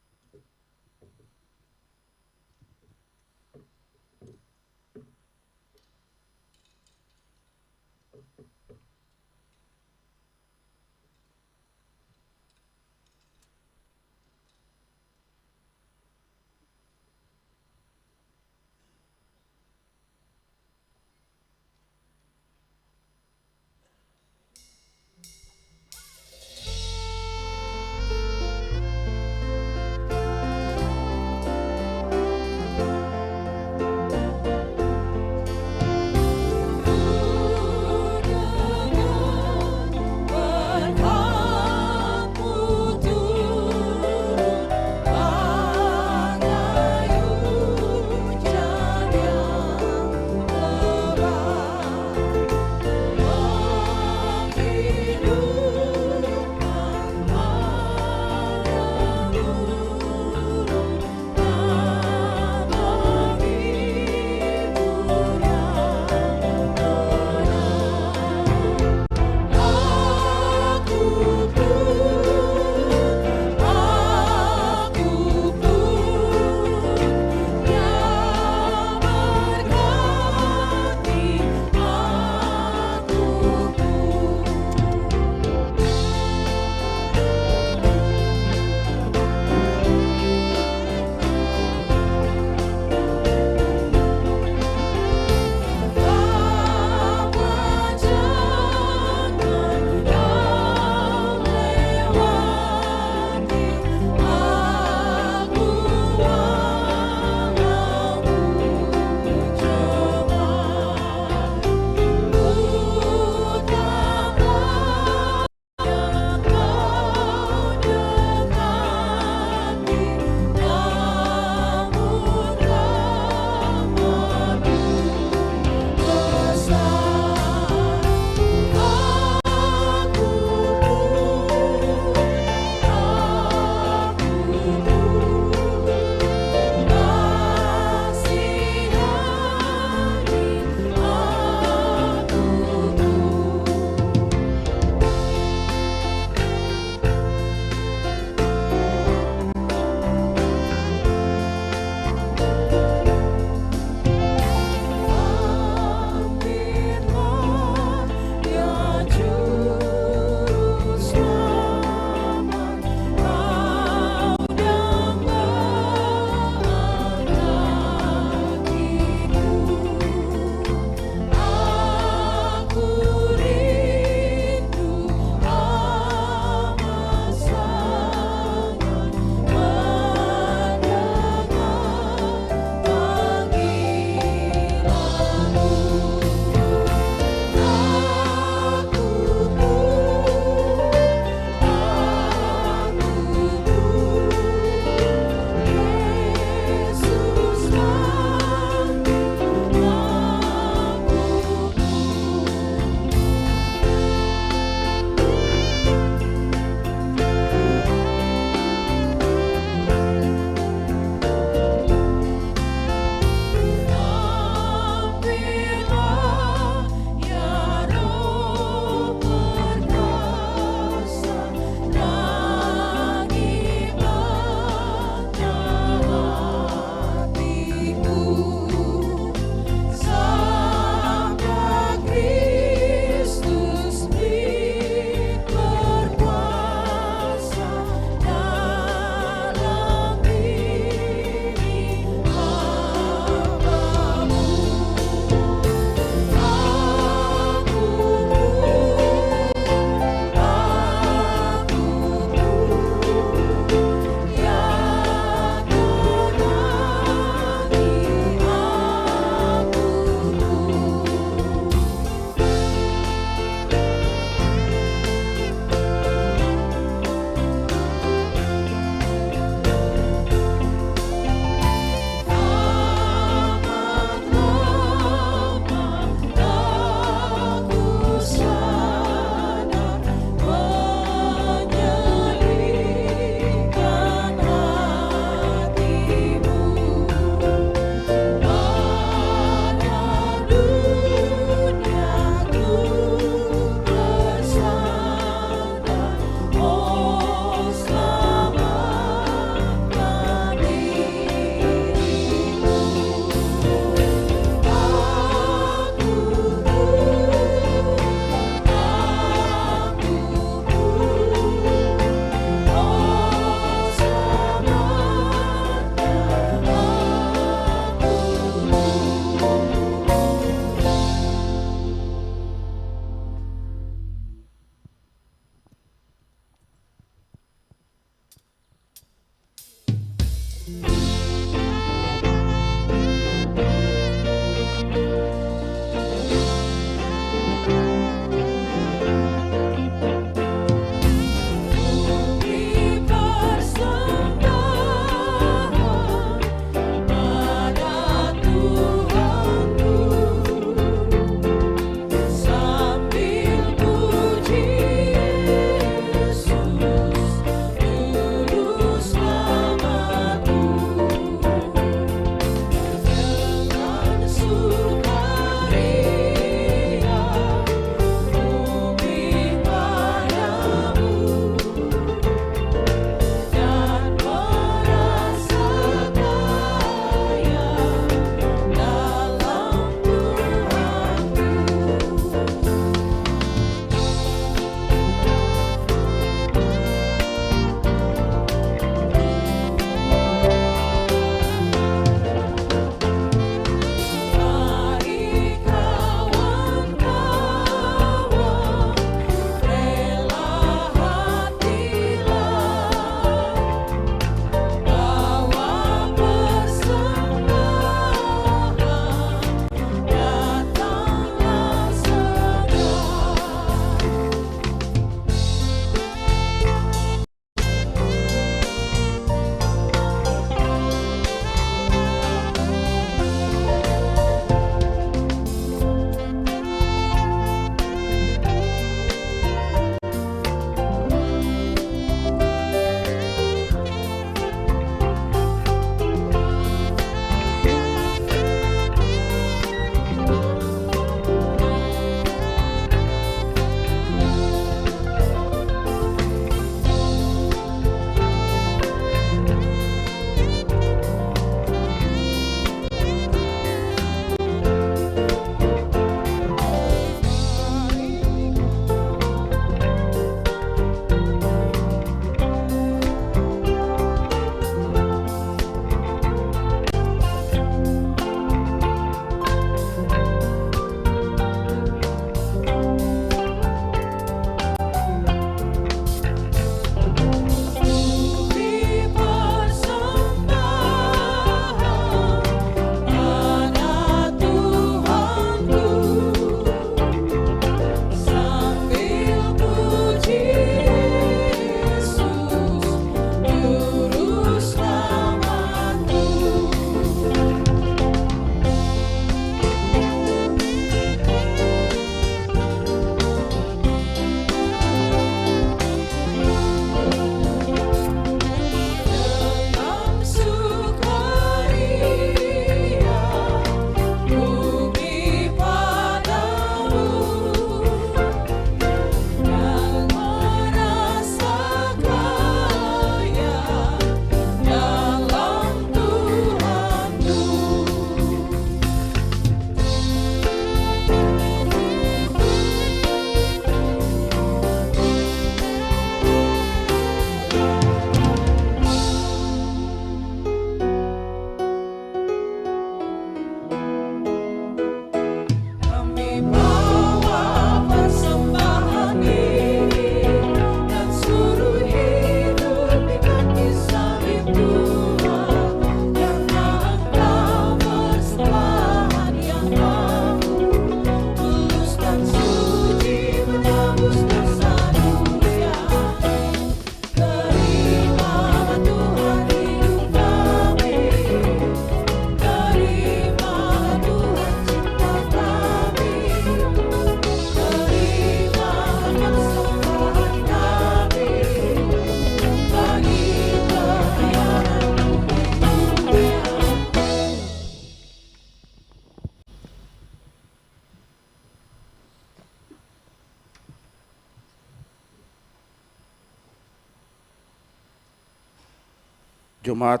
Jemaat,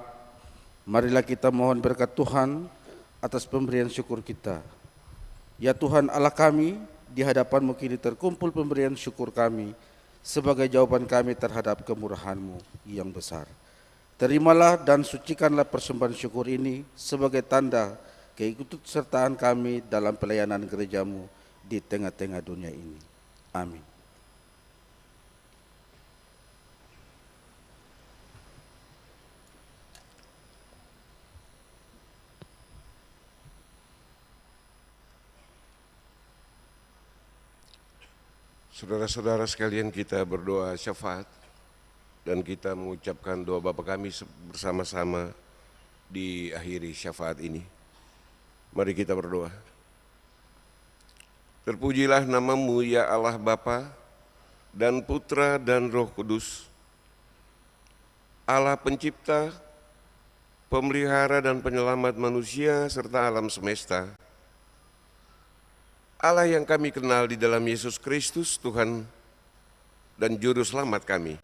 marilah kita mohon berkat Tuhan atas pemberian syukur kita. Ya Tuhan Allah kami, di hadapan-Mu kini terkumpul pemberian syukur kami sebagai jawaban kami terhadap kemurahan-Mu yang besar. Terimalah dan sucikanlah persembahan syukur ini sebagai tanda keikutsertaan kami dalam pelayanan gereja-Mu di tengah-tengah dunia ini. Amin. Saudara-saudara sekalian, kita berdoa syafaat dan kita mengucapkan doa Bapa kami bersama-sama di akhiri syafaat ini. Mari kita berdoa. Terpujilah nama-Mu ya Allah Bapa dan Putra dan Roh Kudus, Allah pencipta, pemelihara dan penyelamat manusia serta alam semesta. Allah yang kami kenal di dalam Yesus Kristus, Tuhan dan Juru Selamat kami.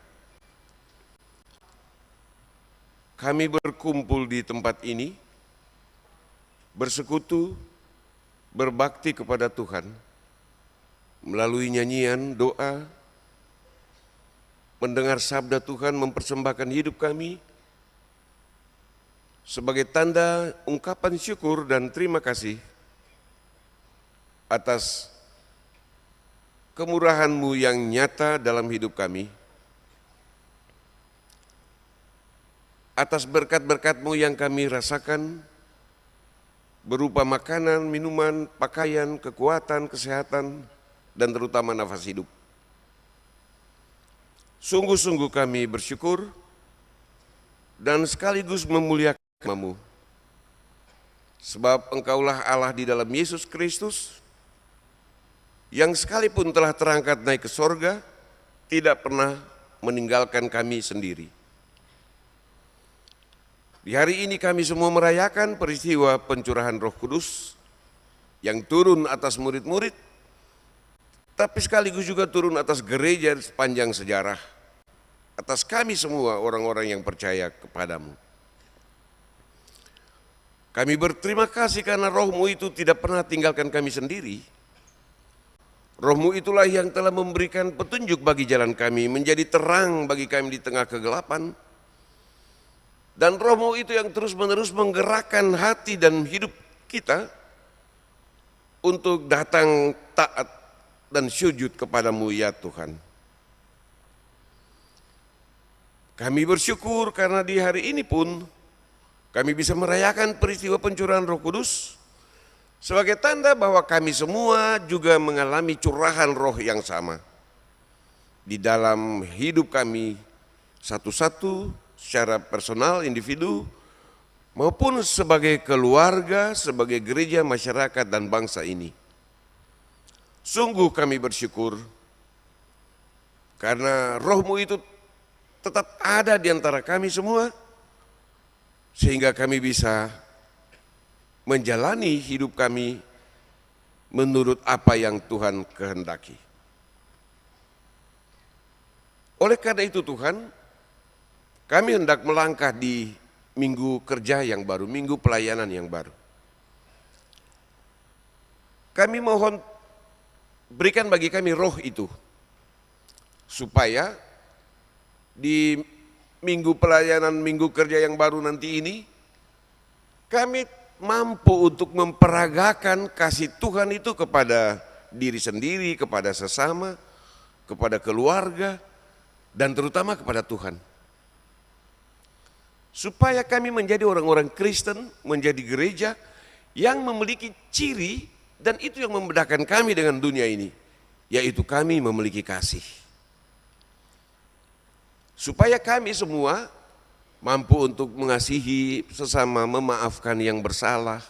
Kami berkumpul di tempat ini, bersekutu, berbakti kepada Tuhan, melalui nyanyian, doa, mendengar sabda Tuhan, mempersembahkan hidup kami sebagai tanda ungkapan syukur dan terima kasih atas kemurahan-Mu yang nyata dalam hidup kami, atas berkat-berkat-Mu yang kami rasakan berupa makanan, minuman, pakaian, kekuatan, kesehatan, dan terutama nafas hidup. Sungguh-sungguh kami bersyukur dan sekaligus memuliakan nama-Mu, sebab Engkaulah Allah di dalam Yesus Kristus, yang sekalipun telah terangkat naik ke sorga, tidak pernah meninggalkan kami sendiri. Di hari ini kami semua merayakan peristiwa pencurahan Roh Kudus yang turun atas murid-murid, tapi sekaligus juga turun atas gereja sepanjang sejarah, atas kami semua orang-orang yang percaya kepadamu. Kami berterima kasih karena Roh-Mu itu tidak pernah tinggalkan kami sendiri. Roh-Mu itulah yang telah memberikan petunjuk bagi jalan kami, menjadi terang bagi kami di tengah kegelapan. Dan Roh-Mu itu yang terus-menerus menggerakkan hati dan hidup kita untuk datang taat dan sujud kepadamu ya Tuhan. Kami bersyukur karena di hari ini pun kami bisa merayakan peristiwa pencurahan Roh Kudus sebagai tanda bahwa kami semua juga mengalami curahan roh yang sama di dalam hidup kami satu-satu, secara personal, individu, maupun sebagai keluarga, sebagai gereja, masyarakat, dan bangsa ini. Sungguh kami bersyukur karena Roh-Mu itu tetap ada di antara kami semua, sehingga kami bisa menjalani hidup kami menurut apa yang Tuhan kehendaki. Oleh karena itu Tuhan, kami hendak melangkah di minggu kerja yang baru, minggu pelayanan yang baru. Kami mohon berikan bagi kami roh itu, supaya di minggu pelayanan, minggu kerja yang baru nanti ini, kami mampu untuk memperagakan kasih Tuhan itu kepada diri sendiri, kepada sesama, kepada keluarga, dan terutama kepada Tuhan. Supaya kami menjadi orang-orang Kristen, menjadi gereja yang memiliki ciri, dan itu yang membedakan kami dengan dunia ini, yaitu kami memiliki kasih. Supaya kami semua mampu untuk mengasihi sesama, memaafkan yang bersalah,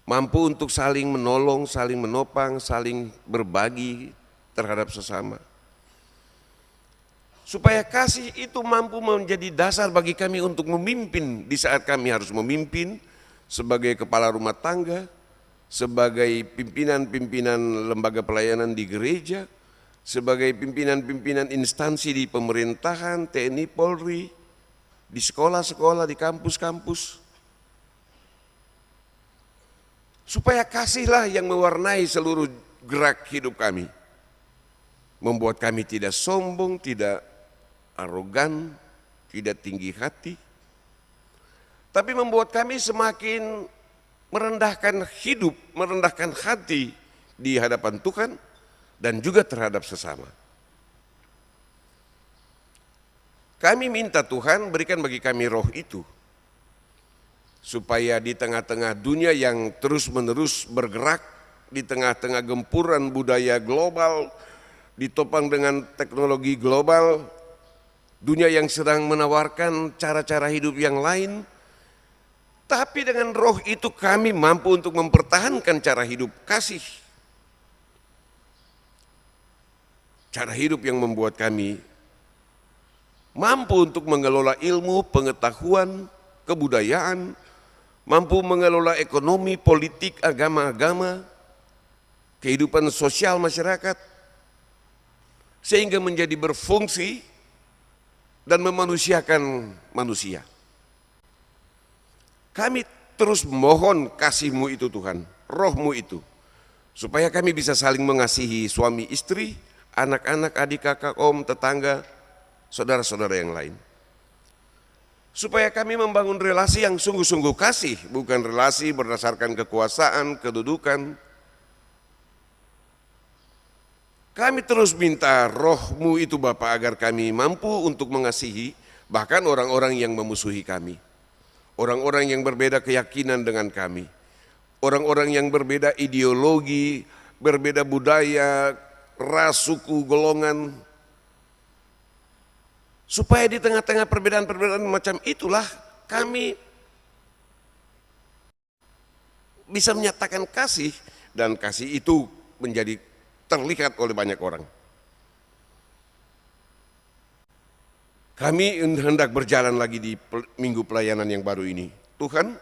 mampu untuk saling menolong, saling menopang, saling berbagi terhadap sesama. Supaya kasih itu mampu menjadi dasar bagi kami untuk memimpin di saat kami harus memimpin sebagai kepala rumah tangga, sebagai pimpinan-pimpinan lembaga pelayanan di gereja, sebagai pimpinan-pimpinan instansi di pemerintahan, TNI, Polri, di sekolah-sekolah, di kampus-kampus. Supaya kasihlah yang mewarnai seluruh gerak hidup kami. Membuat kami tidak sombong, tidak arogan, tidak tinggi hati. Tapi membuat kami semakin merendahkan hidup, merendahkan hati di hadapan Tuhan dan juga terhadap sesama. Kami minta Tuhan berikan bagi kami roh itu, supaya di tengah-tengah dunia yang terus-menerus bergerak, di tengah-tengah gempuran budaya global ditopang dengan teknologi global, dunia yang sedang menawarkan cara-cara hidup yang lain, tapi dengan roh itu kami mampu untuk mempertahankan cara hidup kasih. Cara hidup yang membuat kami mampu untuk mengelola ilmu, pengetahuan, kebudayaan, mampu mengelola ekonomi, politik, agama-agama, kehidupan sosial masyarakat, sehingga menjadi berfungsi dan memanusiakan manusia. Kami terus mohon kasih-Mu itu Tuhan, roh-Mu itu, supaya kami bisa saling mengasihi suami istri, anak-anak, adik kakak, om, tetangga, saudara-saudara yang lain. Supaya kami membangun relasi yang sungguh-sungguh kasih, bukan relasi berdasarkan kekuasaan, kedudukan. Kami terus minta roh-Mu itu Bapa agar kami mampu untuk mengasihi bahkan orang-orang yang memusuhi kami. Orang-orang yang berbeda keyakinan dengan kami. Orang-orang yang berbeda ideologi, berbeda budaya, ras, suku, golongan. Supaya di tengah-tengah perbedaan-perbedaan macam itulah kami bisa menyatakan kasih, dan kasih itu menjadi terlihat oleh banyak orang. Kami hendak berjalan lagi di minggu pelayanan yang baru ini. Tuhan,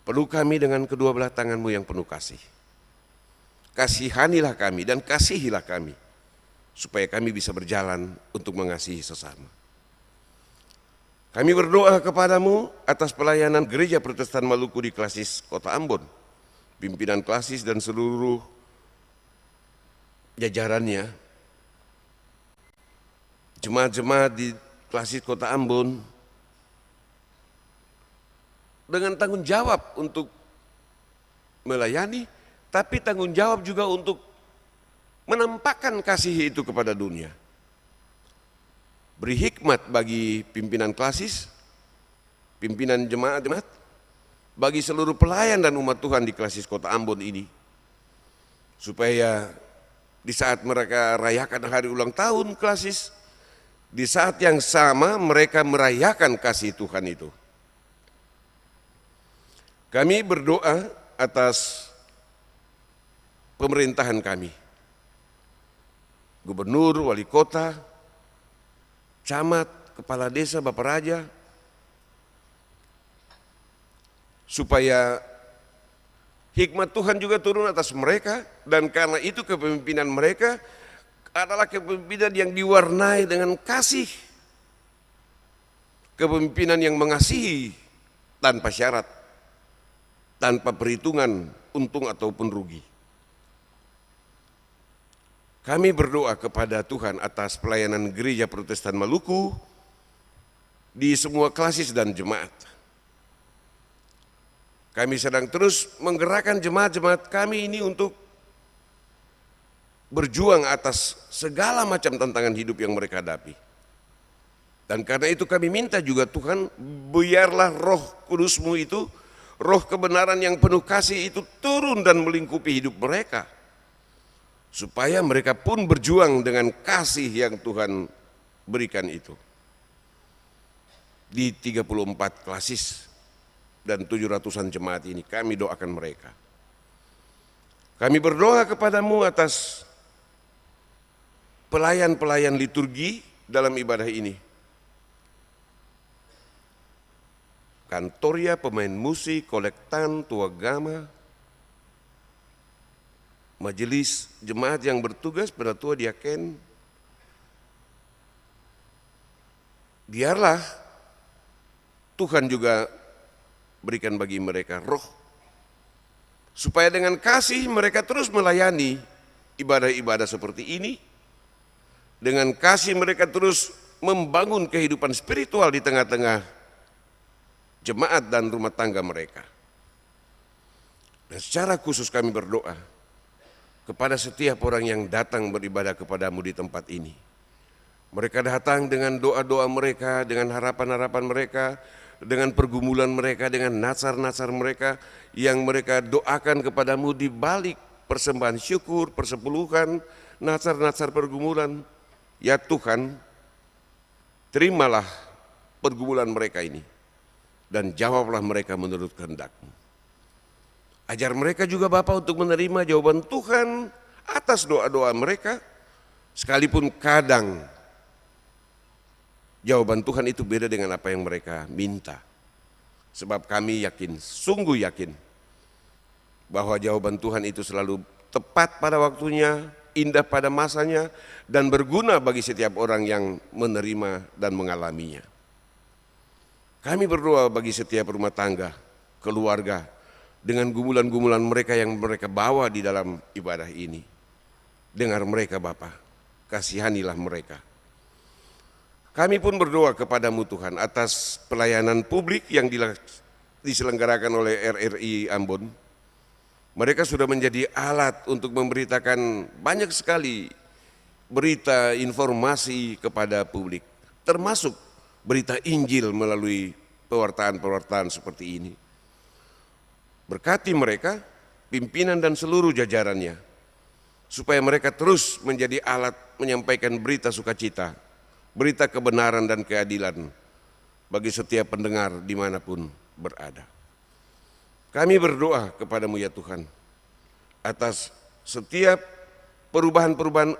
peluk kami dengan kedua belah tangan-Mu yang penuh kasih. Kasihanilah kami dan kasihilah kami, supaya kami bisa berjalan untuk mengasihi sesama. Kami berdoa kepadamu atas pelayanan Gereja Protestan Maluku di Klasis Kota Ambon, pimpinan klasis dan seluruh jajarannya, jemaat-jemaat di Klasis Kota Ambon, dengan tanggung jawab untuk melayani, tapi tanggung jawab juga untuk menampakkan kasih itu kepada dunia. Beri hikmat bagi pimpinan klasis, pimpinan jemaat-jemaat, bagi seluruh pelayan dan umat Tuhan di Klasis Kota Ambon ini, supaya di saat mereka rayakan hari ulang tahun klasis, di saat yang sama mereka merayakan kasih Tuhan itu. Kami berdoa atas pemerintahan kami, gubernur, wali kota, camat, kepala desa, bapak raja, supaya hikmat Tuhan juga turun atas mereka, dan karena itu kepemimpinan mereka adalah kepemimpinan yang diwarnai dengan kasih, kepemimpinan yang mengasihi tanpa syarat, tanpa perhitungan untung ataupun rugi. Kami berdoa kepada Tuhan atas pelayanan Gereja Protestan Maluku di semua klasis dan jemaat. Kami sedang terus menggerakkan jemaat-jemaat kami ini untuk berjuang atas segala macam tantangan hidup yang mereka hadapi. Dan karena itu kami minta juga Tuhan, biarlah roh kudus-Mu itu, roh kebenaran yang penuh kasih itu turun dan melingkupi hidup mereka, supaya mereka pun berjuang dengan kasih yang Tuhan berikan itu. Di 34 klasis dan 700-an jemaat ini kami doakan mereka. Kami berdoa kepadamu atas pelayan-pelayan liturgi dalam ibadah ini. Kantoria, pemain musik, kolektan, tua gama, majelis jemaat yang bertugas, penatua, diaken. Biarlah Tuhan juga berikan bagi mereka roh, supaya dengan kasih mereka terus melayani ibadah-ibadah seperti ini. Dengan kasih mereka terus membangun kehidupan spiritual di tengah-tengah jemaat dan rumah tangga mereka. Dan secara khusus kami berdoa kepada setiap orang yang datang beribadah kepadamu di tempat ini. Mereka datang dengan doa-doa mereka, dengan harapan-harapan mereka, dengan pergumulan mereka, dengan nasar-nasar mereka yang mereka doakan kepadamu di balik persembahan syukur, persepuluhan, natsar-natsar pergumulan. Ya Tuhan, terimalah pergumulan mereka ini dan jawablah mereka menurut kehendak-Mu. Ajar mereka juga Bapa untuk menerima jawaban Tuhan atas doa-doa mereka, sekalipun kadang jawaban Tuhan itu beda dengan apa yang mereka minta. Sebab kami yakin, sungguh yakin, bahwa jawaban Tuhan itu selalu tepat pada waktunya, indah pada masanya, dan berguna bagi setiap orang yang menerima dan mengalaminya. Kami berdoa bagi setiap rumah tangga, keluarga, dengan gumulan-gumulan mereka yang mereka bawa di dalam ibadah ini. Dengar mereka Bapa, kasihanilah mereka. Kami pun berdoa kepadamu Tuhan atas pelayanan publik yang diselenggarakan oleh RRI Ambon. Mereka sudah menjadi alat untuk memberitakan banyak sekali berita informasi kepada publik, termasuk berita Injil melalui pewartaan-pewartaan seperti ini. Berkati mereka, pimpinan dan seluruh jajarannya, supaya mereka terus menjadi alat menyampaikan berita sukacita, berita kebenaran dan keadilan bagi setiap pendengar dimanapun berada. Kami berdoa kepadamu ya Tuhan, atas setiap perubahan-perubahan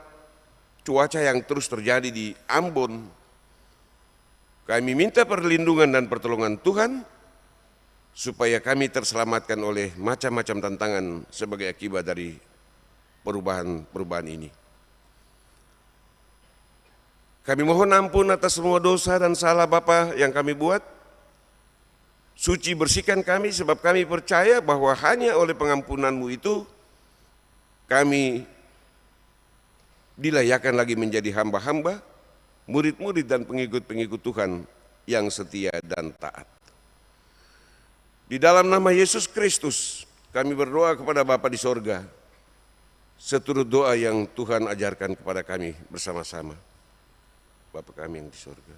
cuaca yang terus terjadi di Ambon. Kami minta perlindungan dan pertolongan Tuhan, supaya kami terselamatkan oleh macam-macam tantangan sebagai akibat dari perubahan-perubahan ini. Kami mohon ampun atas semua dosa dan salah Bapa yang kami buat. Suci bersihkan kami, sebab kami percaya bahwa hanya oleh pengampunan-Mu itu kami dilayakan lagi menjadi hamba-hamba, murid-murid dan pengikut-pengikut Tuhan yang setia dan taat. Di dalam nama Yesus Kristus kami berdoa kepada Bapa di sorga, seturut doa yang Tuhan ajarkan kepada kami bersama-sama. Bapa kami yang di sorga.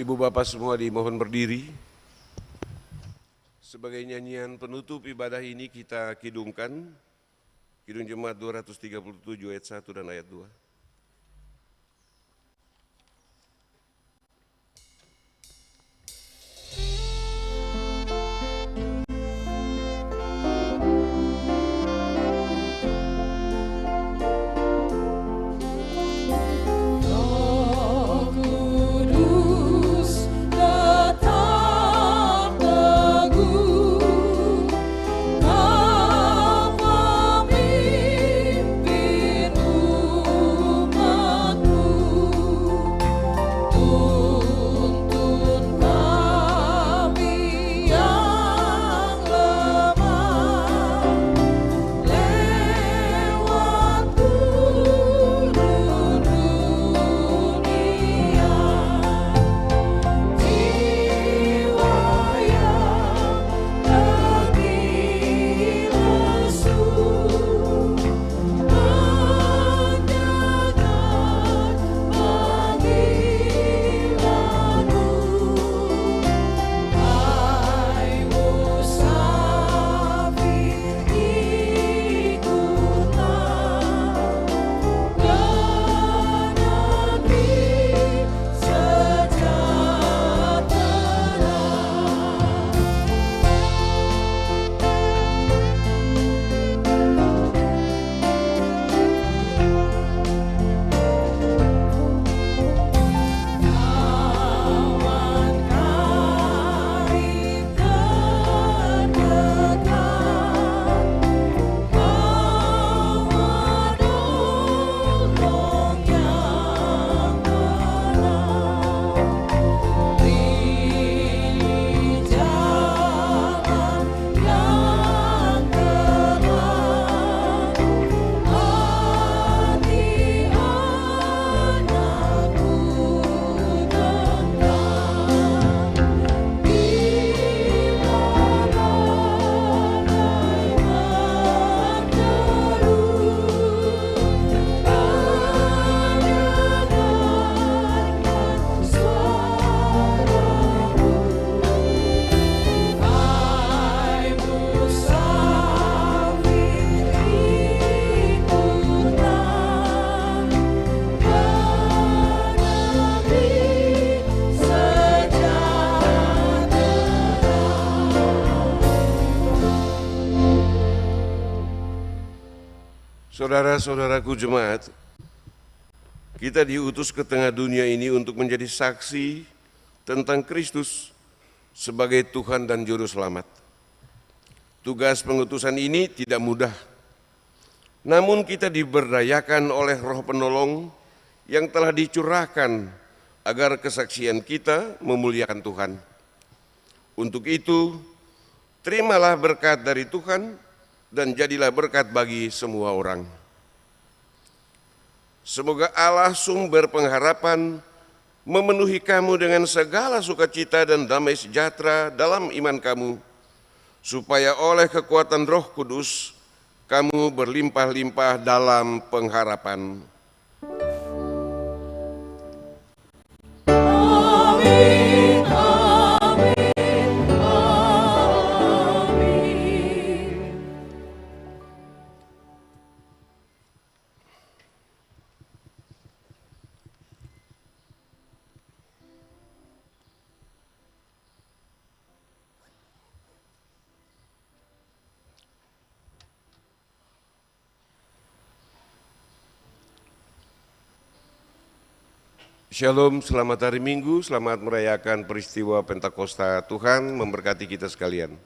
Ibu bapak semua dimohon berdiri. Sebagai nyanyian penutup ibadah ini kita kidungkan Kidung Jemaat 237 ayat 1 dan ayat 2. Kau pemimpinmu Saudara-saudaraku jemaat, kita diutus ke tengah dunia ini untuk menjadi saksi tentang Kristus sebagai Tuhan dan Juru Selamat. Tugas pengutusan ini tidak mudah, namun kita diberdayakan oleh Roh Penolong yang telah dicurahkan agar kesaksian kita memuliakan Tuhan. Untuk itu, terimalah berkat dari Tuhan dan jadilah berkat bagi semua orang. Semoga Allah sumber pengharapan memenuhi kamu dengan segala sukacita dan damai sejahtera dalam iman kamu, supaya oleh kekuatan Roh Kudus kamu berlimpah-limpah dalam pengharapan. Amin, amin, amin. Shalom, selamat hari Minggu, selamat merayakan peristiwa Pentakosta. Tuhan memberkati kita sekalian.